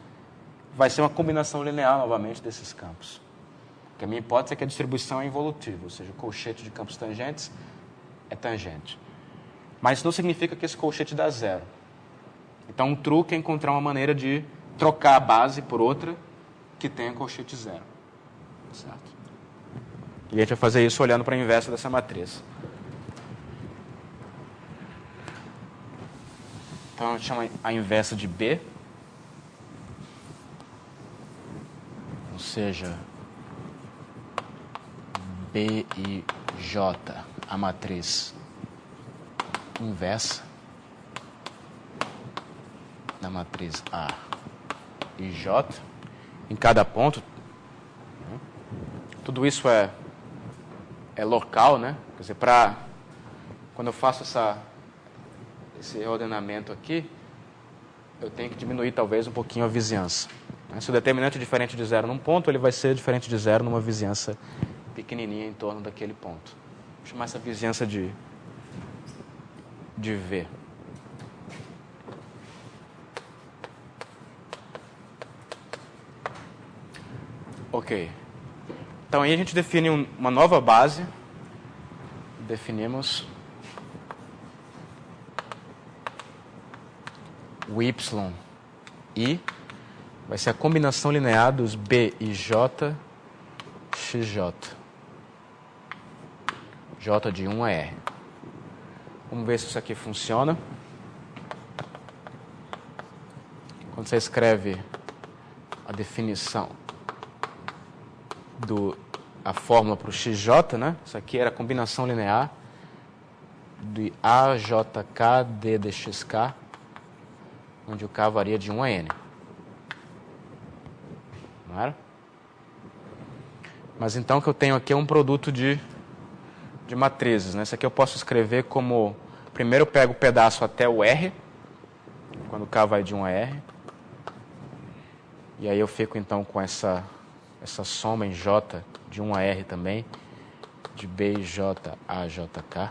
vai ser uma combinação linear, novamente, desses campos. Porque a minha hipótese é que a distribuição é involutiva, ou seja, o colchete de campos tangentes é tangente. Mas isso não significa que esse colchete dá zero. Então, um truque é encontrar uma maneira de trocar a base por outra que tenha colchete zero. Certo? E a gente vai fazer isso olhando para a inversa dessa matriz. Então, a gente chama a inversa de B. Ou seja, B e J, a matriz inversa da matriz A. e J em cada ponto. Tudo isso é local, né? Quer dizer, quando eu faço esse ordenamento aqui, eu tenho que diminuir talvez um pouquinho a vizinhança. Se o determinante é diferente de zero num ponto, ele vai ser diferente de zero numa vizinhança pequenininha em torno daquele ponto. Vou chamar essa vizinhança de V. Ok. Então aí a gente define uma nova base. Definimos o y vai ser a combinação linear dos b e j, xj. J de 1 a R. Vamos ver se isso aqui funciona. Quando você escreve a definição a fórmula para o xj, né? Isso aqui era a combinação linear de AJK D dxk, onde o K varia de 1 a N. Não era? Mas então o que eu tenho aqui é um produto de matrizes, né? Isso aqui eu posso escrever como... Primeiro eu pego o pedaço até o R, quando o K vai de 1 a R. E aí eu fico então com essa soma em J de 1 a R também, de B e J a JK,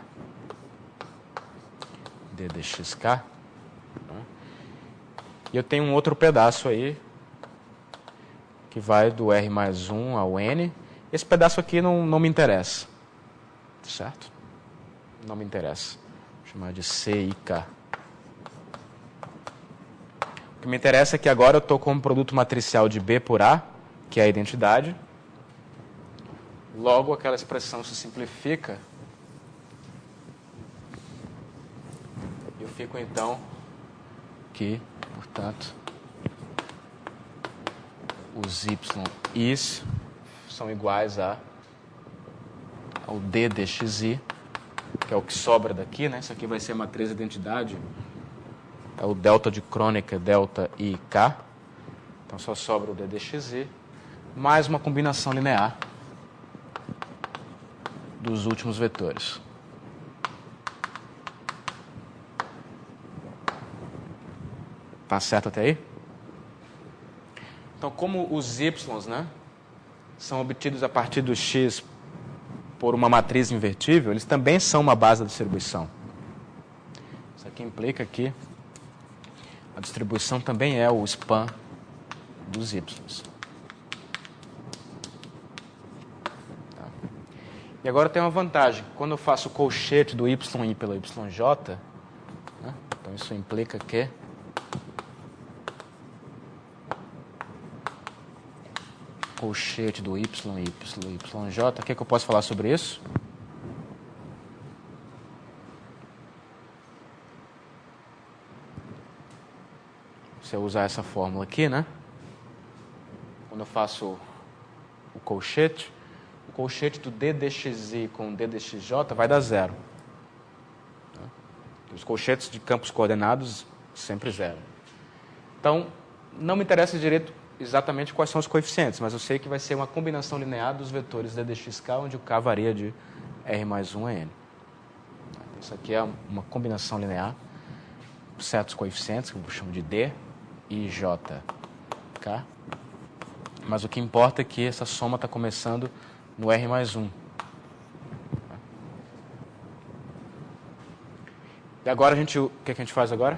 D dxk. E eu tenho um outro pedaço aí, que vai do R mais 1 ao N. Esse pedaço aqui não me interessa. Certo? Não me interessa. Vou chamar de C e K. O que me interessa é que agora eu estou com um produto matricial de B por A, que é a identidade. Logo, aquela expressão se simplifica. Eu fico, então, que, portanto, os y's são iguais ao D dxy, que é o que sobra daqui, né? Isso aqui vai ser a matriz de identidade. É o delta de Kronecker, delta I, K. Então só sobra o D dxy, mais uma combinação linear dos últimos vetores. Tá certo até aí? Então, como os y's, né, são obtidos a partir do x por uma matriz invertível, eles também são uma base da distribuição. Isso aqui implica que a distribuição também é o span dos y's. Tá. E agora tem uma vantagem. Quando eu faço o colchete do yi pela yj, né, então isso implica que colchete do yj, o que eu posso falar sobre isso? Se eu usar essa fórmula aqui, né? Quando eu faço o colchete do D dxy com D dxj vai dar zero. Os colchetes de campos coordenados sempre zero. Então, não me interessa direito exatamente quais são os coeficientes, mas eu sei que vai ser uma combinação linear dos vetores D dxk, onde o K varia de R mais 1 a N. Então, isso aqui é uma combinação linear com certos coeficientes, que eu chamo de D e JK. Mas o que importa é que essa soma está começando no R mais 1. E agora o que a gente faz agora?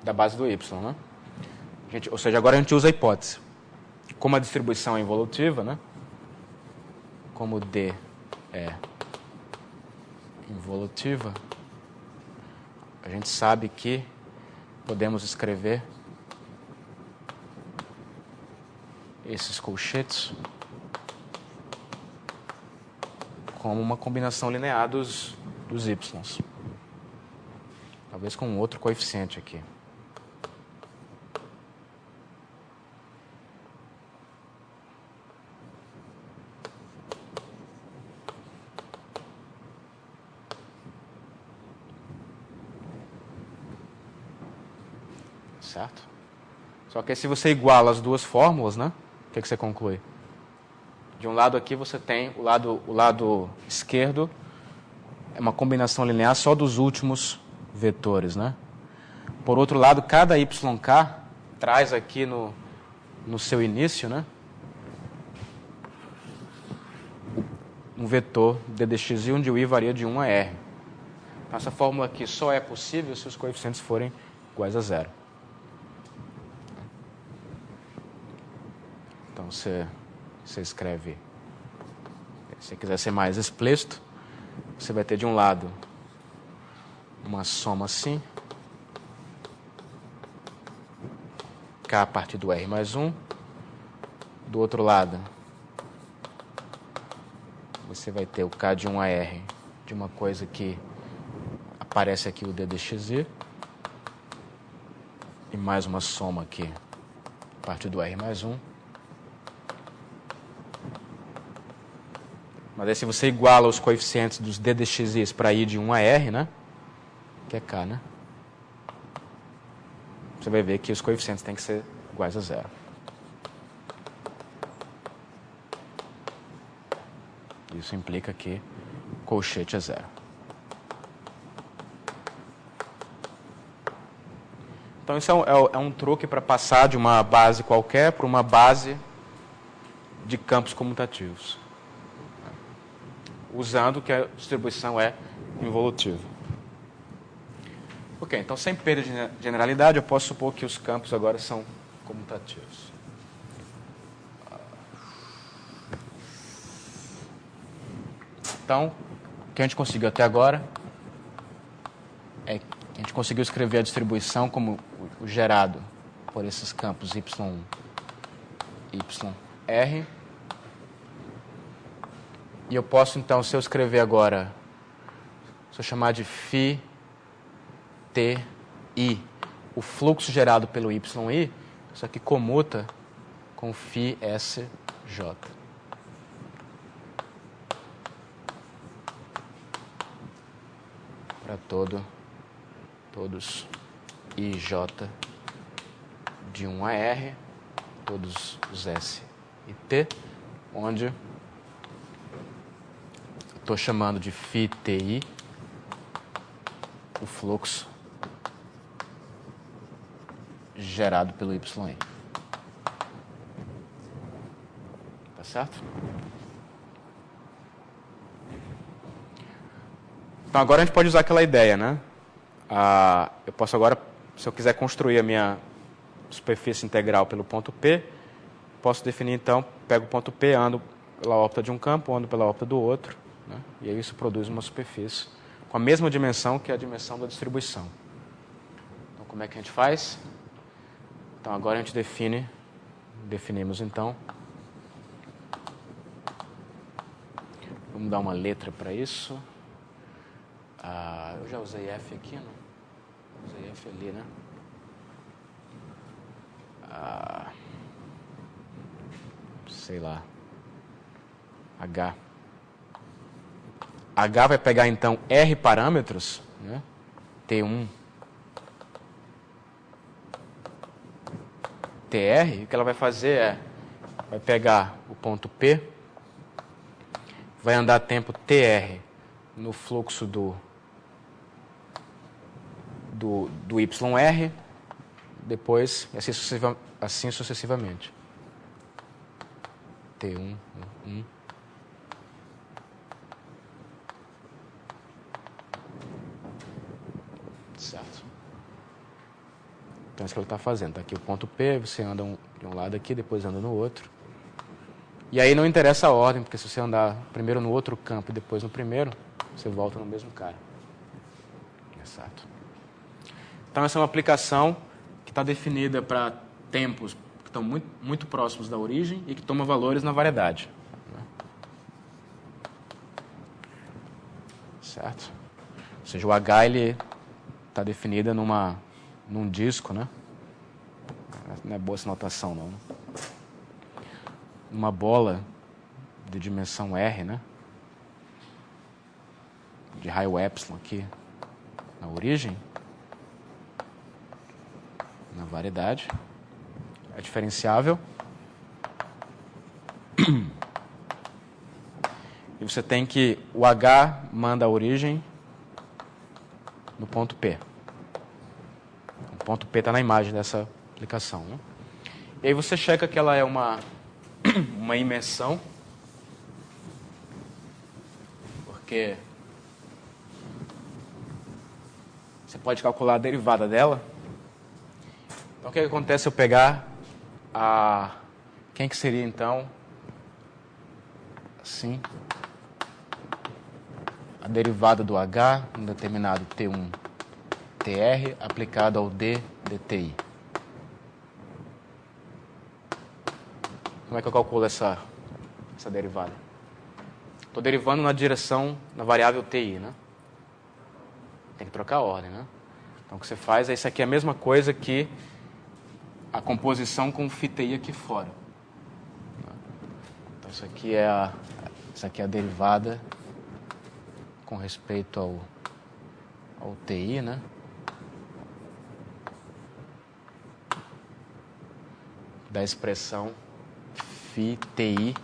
Da base do y, né? Ou seja, agora a gente usa a hipótese. Como a distribuição é involutiva, né? Como D é involutiva, a gente sabe que podemos escrever esses colchetes como uma combinação linear dos y's. Talvez com um outro coeficiente aqui. certo? Só que aí, se você iguala as duas fórmulas, né? O que você conclui? De um lado aqui você tem o lado esquerdo, é uma combinação linear só dos últimos vetores, né? Por outro lado, cada YK traz aqui no seu início, né? Um vetor ddx e onde o i varia de 1 a r. Então, essa fórmula aqui só é possível se os coeficientes forem iguais a zero. Então, você escreve, se você quiser ser mais explícito, você vai ter de um lado uma soma assim, k a partir do r mais 1. Do outro lado, você vai ter o k de 1 a r de uma coisa que aparece aqui o ddxi, e mais uma soma aqui a partir do r mais 1. Mas aí se você iguala os coeficientes dos ddxis para i de 1 a r, né? Que é k, né? Você vai ver que os coeficientes têm que ser iguais a zero. Isso implica que o colchete é zero. Então, isso é um truque para passar de uma base qualquer para uma base de campos comutativos, usando que a distribuição é involutiva. Ok, então, sem perda de generalidade, eu posso supor que os campos agora são comutativos. Então, o que a gente conseguiu até agora é que a gente conseguiu escrever a distribuição como o gerado por esses campos y1, yr. E eu posso, então, se eu escrever agora, se eu chamar de φ t i, o fluxo gerado pelo yi, isso aqui comuta com φ s j. Para todos ij de 1 a r, todos os s e t, onde estou chamando de φti o fluxo gerado pelo yi. Tá certo? Então, agora a gente pode usar aquela ideia, né? Eu posso agora, se eu quiser construir a minha superfície integral pelo ponto P, posso definir, então, pego o ponto P, ando pela órbita de um campo, ando pela órbita do outro, né? E aí isso produz uma superfície com a mesma dimensão que a dimensão da distribuição. Então, como é que a gente faz? Então, agora a gente definimos, então, vamos dar uma letra para isso. Eu já usei F aqui, não? Usei F ali, né? Sei lá. H. H vai pegar, então, R parâmetros, né? T1, TR. O que ela vai fazer vai pegar o ponto P, vai andar tempo TR no fluxo do YR, depois, assim sucessivamente. T1, 1. Certo. Então, é isso que ele está fazendo. Está aqui o ponto P, você anda de um lado aqui, depois anda no outro. E aí não interessa a ordem, porque se você andar primeiro no outro campo e depois no primeiro, você volta no mesmo cara. Exato. Então, essa é uma aplicação que está definida para tempos que estão muito, muito próximos da origem e que toma valores na variedade. Certo? Ou seja, o H está definido num disco, né? Não é boa essa notação, não. Uma bola de dimensão R, né? De raio epsilon aqui na origem, na variedade. É diferenciável. E você tem que... O H manda a origem no ponto P. O ponto P está na imagem dessa aplicação, né? E aí você checa que ela é uma imensão. Porque você pode calcular a derivada dela. Então, o que acontece se eu pegar a... Quem que seria, então, assim, a derivada do H, um determinado T1 TR, aplicado ao D DTI. Como é que eu calculo essa derivada? Estou derivando na direção, na variável TI, né? Tem que trocar a ordem, né? Então, o que você faz é isso aqui é a mesma coisa que a composição com o φTI aqui fora. Então, isso aqui é a derivada com respeito ao TI, né? Da expressão φTI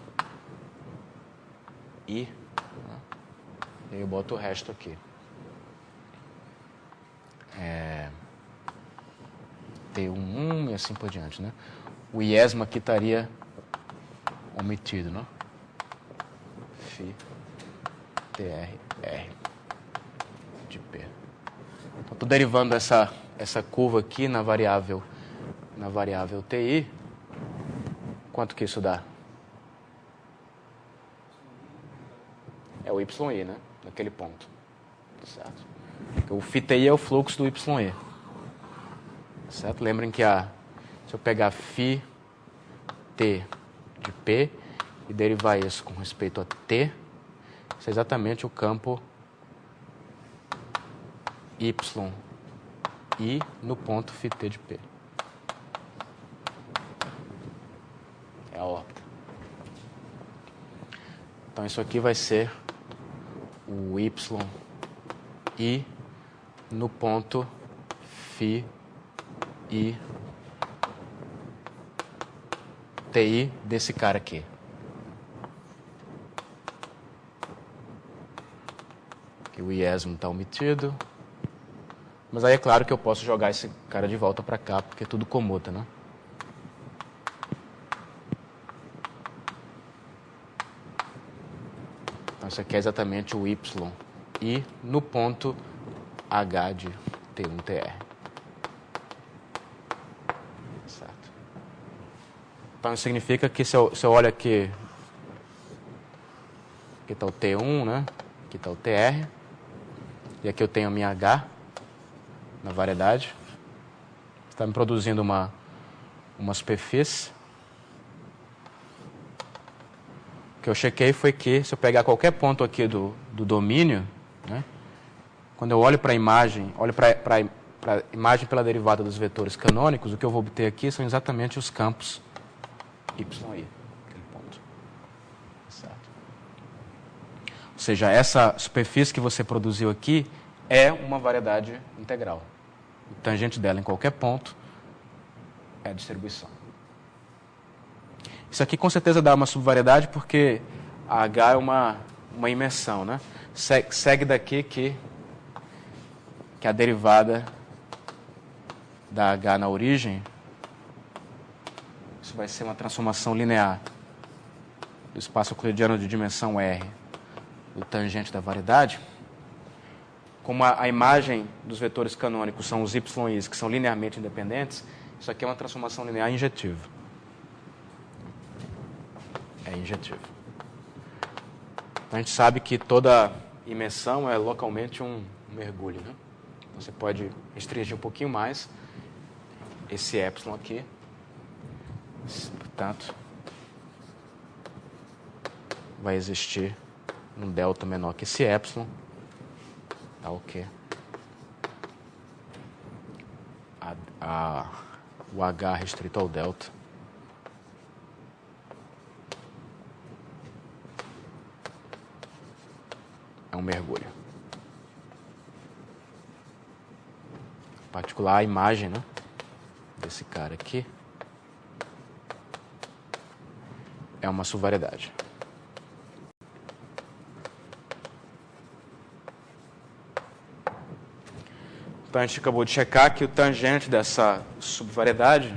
I, né? E eu boto o resto aqui. T11 e assim por diante, né? O iesmo aqui estaria omitido, né? Φ TR de P. Então, estou derivando essa curva aqui na variável TI. Quanto que isso dá? É o YI, né? Naquele ponto. Certo? O φTI é o fluxo do YI. Certo? Lembrem que se eu pegar φ T de P e derivar isso com respeito a T, isso é exatamente o campo YI no ponto φT de P. É a órbita. Então, isso aqui vai ser o YI no ponto φI TI desse cara aqui. Aqui o iesmo está omitido. Mas aí é claro que eu posso jogar esse cara de volta para cá, porque tudo comuta, né? Então, isso aqui é exatamente o YI no ponto H de T1TR. Certo. Então, isso significa que se eu olho aqui está o T1, né? Aqui está o TR. E aqui eu tenho a minha H na variedade. Está me produzindo uma superfície. O que eu chequei foi que, se eu pegar qualquer ponto aqui do domínio, né, quando eu olho para a imagem, olho para a imagem pela derivada dos vetores canônicos, o que eu vou obter aqui são exatamente os campos YI, aquele ponto. Certo? Ou seja, essa superfície que você produziu aqui é uma variedade integral. O tangente dela em qualquer ponto é a distribuição. Isso aqui com certeza dá uma subvariedade porque a H é uma imensão, né? Segue daqui que a derivada da H na origem, isso vai ser uma transformação linear do espaço euclidiano de dimensão R do tangente da variedade. Como a imagem dos vetores canônicos são os YIs, que são linearmente independentes, isso aqui é uma transformação linear injetiva. É injetivo. Então, a gente sabe que toda imensão é localmente um mergulho, né? Você pode restringir um pouquinho mais esse epsilon aqui. Portanto, vai existir um delta menor que esse epsilon. Tá ok. O H restrito ao delta. É um mergulho. Em particular, a imagem, né, esse cara aqui é uma subvariedade. Então a gente acabou de checar que o tangente dessa subvariedade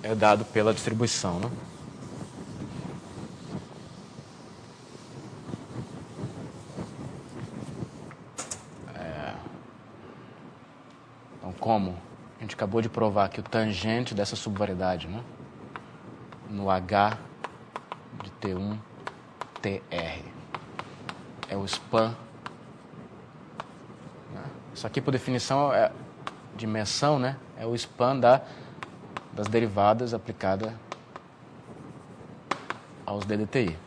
é dado pela distribuição, né? Então, como a gente acabou de provar que o tangente dessa subvariedade, né, no H de T1 TR é o span. Isso aqui, por definição, é dimensão, né? É o span das derivadas aplicada aos DDTI.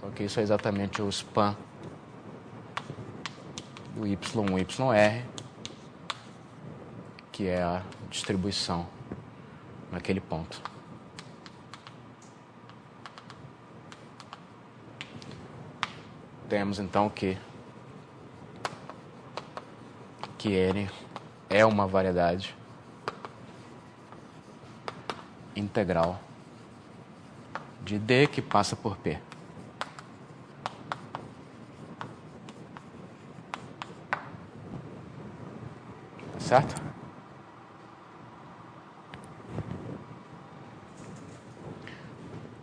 Só que isso é exatamente o span do Y1, YR, que é a distribuição naquele ponto. Temos então que N é uma variedade integral de D que passa por P. Tá certo?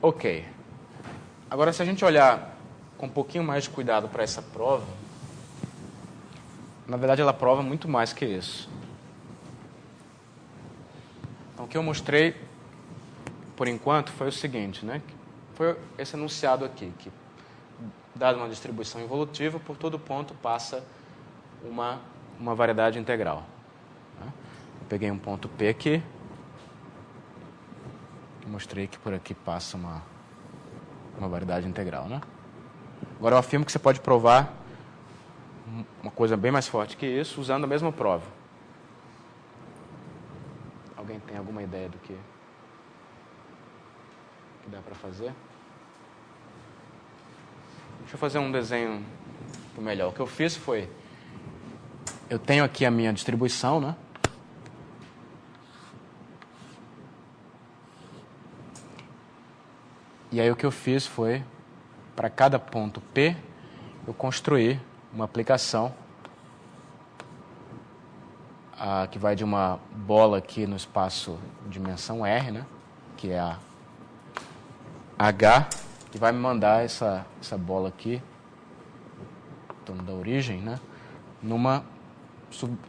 Ok. Agora, se a gente olhar com um pouquinho mais de cuidado para essa prova, na verdade ela prova muito mais que isso. Então o que eu mostrei por enquanto foi o seguinte, né? Foi esse enunciado aqui, que dada uma distribuição evolutiva, por todo ponto passa uma variedade integral. Eu peguei um ponto P aqui e mostrei que por aqui passa uma variedade integral, né? Agora eu afirmo que você pode provar uma coisa bem mais forte que isso usando a mesma prova. Alguém tem alguma ideia do que dá para fazer? Deixa eu fazer um desenho melhor. O que eu fiz foi, eu tenho aqui a minha distribuição, né? E aí o que eu fiz foi, para cada ponto P, eu construí uma aplicação que vai de uma bola aqui no espaço dimensão R, né? Que é a H, que vai me mandar essa bola aqui, em torno da origem, né? Numa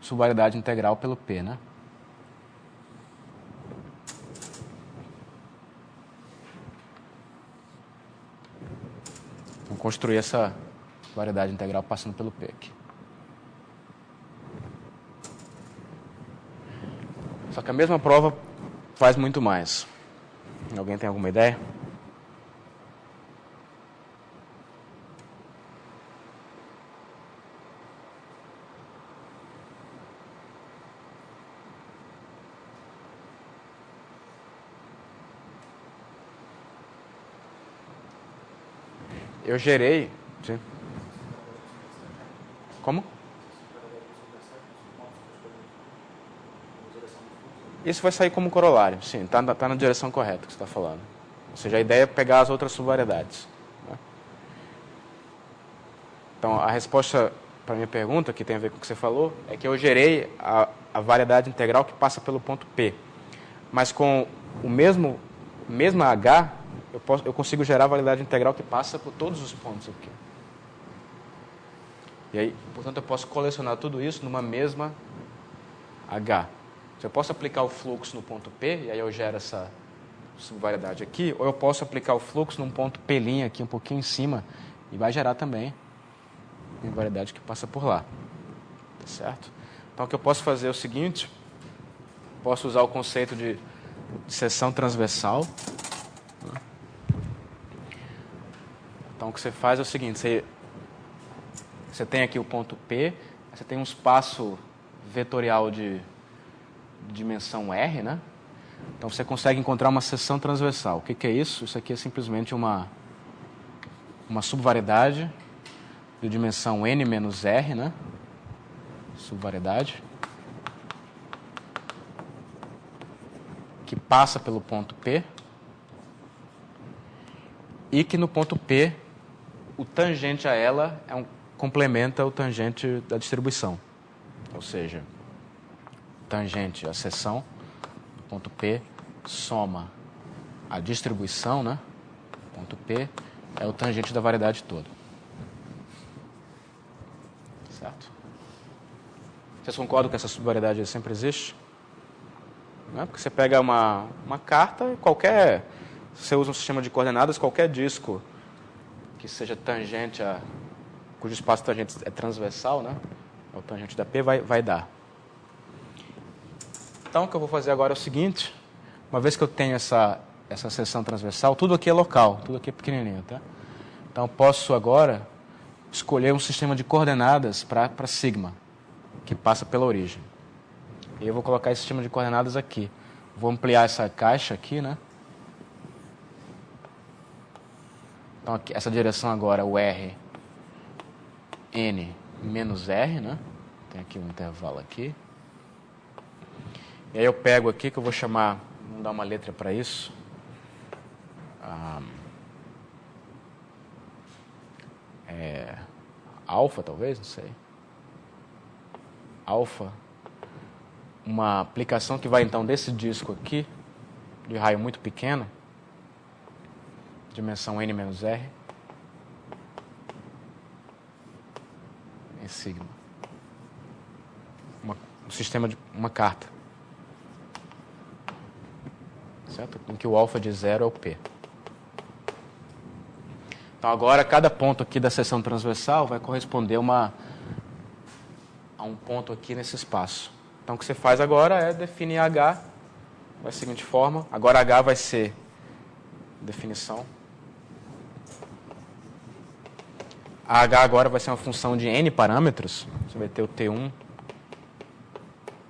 subvariedade integral pelo P, né? Vou construir essa variedade integral passando pelo P aqui. Só que a mesma prova faz muito mais. Alguém tem alguma ideia? Eu gerei... Sim. Como? Isso vai sair como corolário, sim, está na direção correta que você está falando. Ou seja, a ideia é pegar as outras subvariedades, né? Então, a resposta para a minha pergunta, que tem a ver com o que você falou, é que eu gerei a variedade integral que passa pelo ponto P. Mas com o mesma H, eu consigo gerar a variedade integral que passa por todos os pontos aqui. E aí, portanto, eu posso colecionar tudo isso numa mesma H. Eu posso aplicar o fluxo no ponto P, e aí eu gero essa subvariedade aqui, ou eu posso aplicar o fluxo num ponto P' aqui, um pouquinho em cima, e vai gerar também uma variedade que passa por lá. Tá certo? Então, o que eu posso fazer é o seguinte, posso usar o conceito de seção transversal. Então, o que você faz é o seguinte, você tem aqui o ponto P, você tem um espaço vetorial de dimensão R, né? Então você consegue encontrar uma seção transversal. O que é isso? Isso aqui é simplesmente uma uma subvariedade de dimensão n menos r, né? Subvariedade, que passa pelo ponto P, e que no ponto P o tangente a ela complementa o tangente da distribuição. Ou seja, tangente à seção do ponto P soma a distribuição, né? Ponto P é o tangente da variedade toda. Certo? Vocês concordam que essa subvariedade sempre existe? Não é? Porque você pega uma carta, você usa um sistema de coordenadas, qualquer disco que seja tangente cujo espaço tangente é transversal, né? É o tangente da P, vai dar. Então, o que eu vou fazer agora é o seguinte: uma vez que eu tenho essa seção transversal, tudo aqui é local, tudo aqui é pequenininho, tá? Então, eu posso agora escolher um sistema de coordenadas para sigma, que passa pela origem. E eu vou colocar esse sistema de coordenadas aqui. Vou ampliar essa caixa aqui, né? Então, aqui, essa direção agora é o R, N menos R, né? Tem aqui um intervalo aqui. E aí eu pego aqui, que eu vou chamar, vamos dar uma letra para isso. Alfa, talvez, não sei. Alfa. Uma aplicação que vai, então, desse disco aqui, de raio muito pequeno, dimensão N menos R, em sigma. Um sistema de uma carta. Certo? Em que o alfa de 0 é o P. Então, agora, cada ponto aqui da seção transversal vai corresponder a um ponto aqui nesse espaço. Então, o que você faz agora é definir H da seguinte forma. Agora, H vai ser definição. A H agora vai ser uma função de n parâmetros. Você vai ter o T1,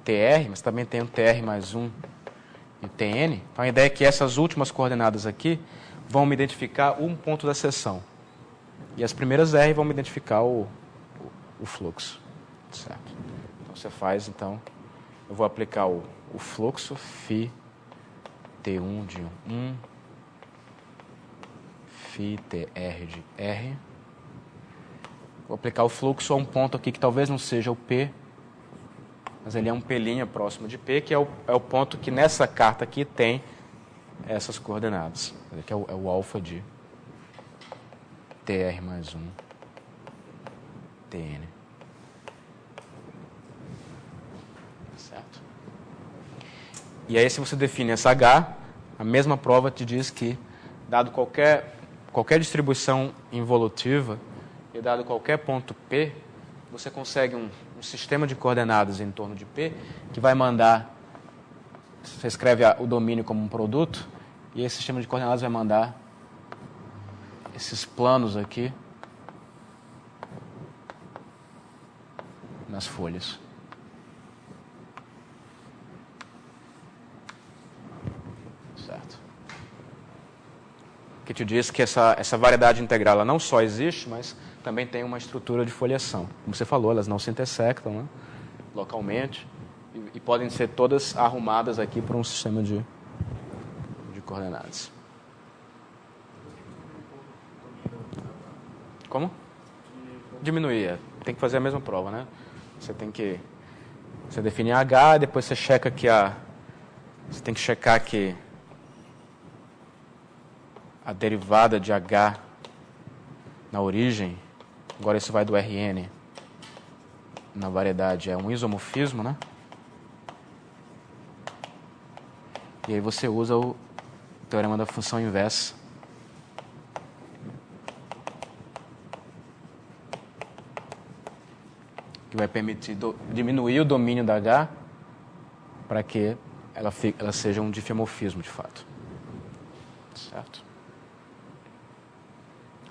TR, mas também tem o TR mais 1 e o TN. Então, a ideia é que essas últimas coordenadas aqui vão me identificar um ponto da seção. E as primeiras R vão me identificar o fluxo. Certo? Então, você faz, então, eu vou aplicar o fluxo φ T1 de 1, φ TR de R. Vou aplicar o fluxo a um ponto aqui que talvez não seja o P, mas ele é um P' próximo de P, que é o ponto que nessa carta aqui tem essas coordenadas, que é o alfa de TR mais 1, TN. Certo? E aí, se você define essa H, a mesma prova te diz que, dado qualquer distribuição involutiva e dado qualquer ponto P, você consegue um sistema de coordenadas em torno de P que vai mandar, você escreve o domínio como um produto, e esse sistema de coordenadas vai mandar esses planos aqui nas folhas. Certo? Que te diz que essa variedade integral ela não só existe, mas também tem uma estrutura de foliação. Como você falou, elas não se intersectam, né, localmente e podem ser todas arrumadas aqui por um sistema de coordenadas. Como? Diminuir. Tem que fazer a mesma prova, né? Você define H, depois você checa que você tem que checar que a derivada de H na origem, agora isso vai do Rn na variedade, é um isomorfismo, né? E aí você usa o teorema da função inversa. Que vai permitir diminuir o domínio da H para que ela seja um diffeomorfismo de fato. Certo?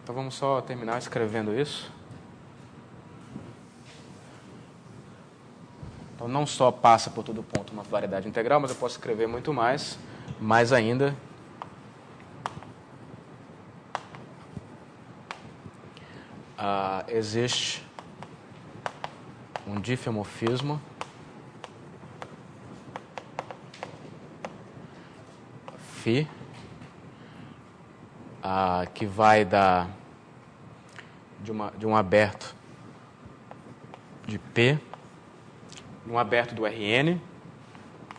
Então vamos só terminar escrevendo isso. Então não só passa por todo ponto uma variedade integral, mas eu posso escrever muito mais ainda. existe um difeomorfismo φ, que vai de um aberto de P, um aberto do Rn,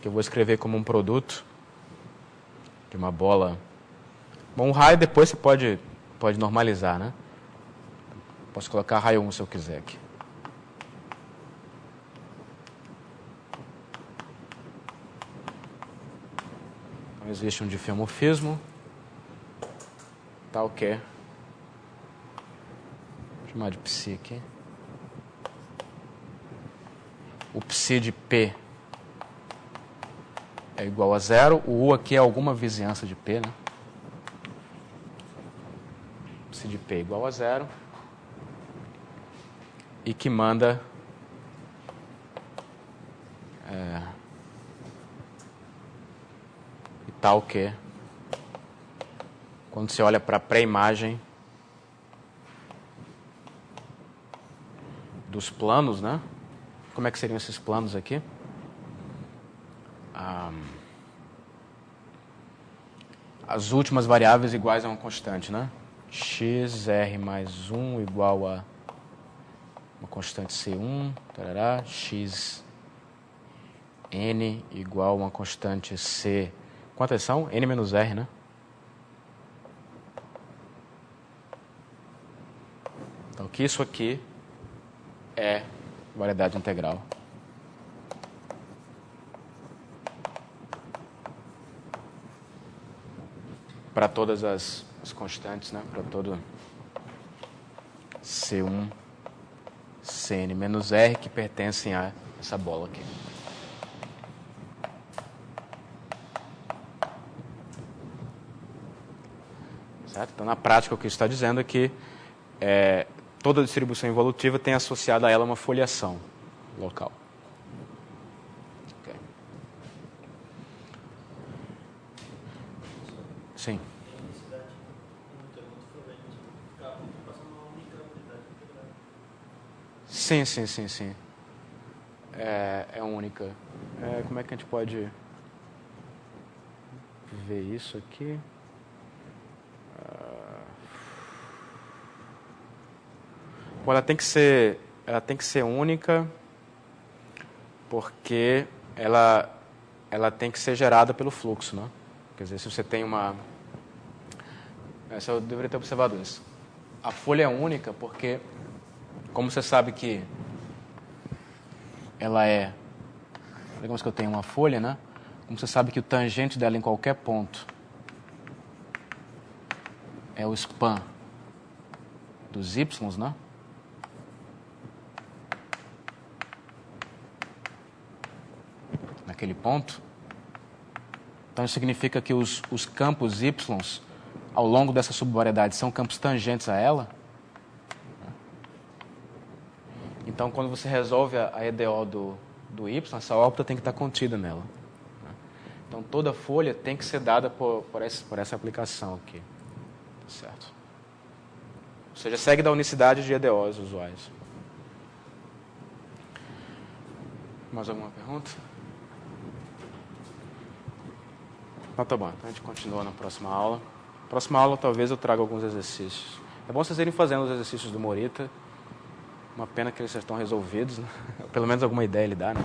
que eu vou escrever como um produto de uma bola. Bom, o raio depois você pode normalizar, né? Posso colocar raio 1 se eu quiser aqui. Então, existe um difeomorfismo, tal que, vou chamar de psi aqui. O psi de P é igual a 0. O U aqui é alguma vizinhança de P, né? Psi de P é igual a 0. E que manda e tal que, quando você olha para a pré-imagem dos planos, né? Como é que seriam esses planos aqui? As últimas variáveis iguais a uma constante, né? x, r mais 1 igual a uma constante C1, tarará, x, n igual a uma constante C. Quantas são? N menos R, né? Então, que isso aqui é variedade integral. Para todas as constantes, né? Para todo C1, Cn menos R que pertencem a essa bola aqui. Certo? Então, na prática, o que está dizendo é que toda distribuição evolutiva tem associada a ela uma foliação local. Okay. Sim. Sim. É única. Como é que a gente pode ver isso aqui? Bom, ela tem que ser única porque ela tem que ser gerada pelo fluxo, né? Quer dizer, se você tem uma... Essa eu deveria ter observado isso. A folha é única porque, como você sabe que ela é... Digamos que eu tenho uma folha, né? Como você sabe que o tangente dela em qualquer ponto é o span dos y, né? Naquele ponto. Então, isso significa que os campos y ao longo dessa subvariedade são campos tangentes a ela. Então, quando você resolve a EDO do y, essa órbita tem que estar contida nela. Então, toda folha tem que ser dada por essa aplicação aqui. Certo? Ou seja, segue da unicidade de EDOs usuais. Mais alguma pergunta? Então, tá bom. Então, a gente continua na próxima aula. Na próxima aula, talvez eu traga alguns exercícios. É bom vocês irem fazendo os exercícios do Morita. Uma pena que eles já estão resolvidos, né? Pelo menos alguma ideia ele dá, né?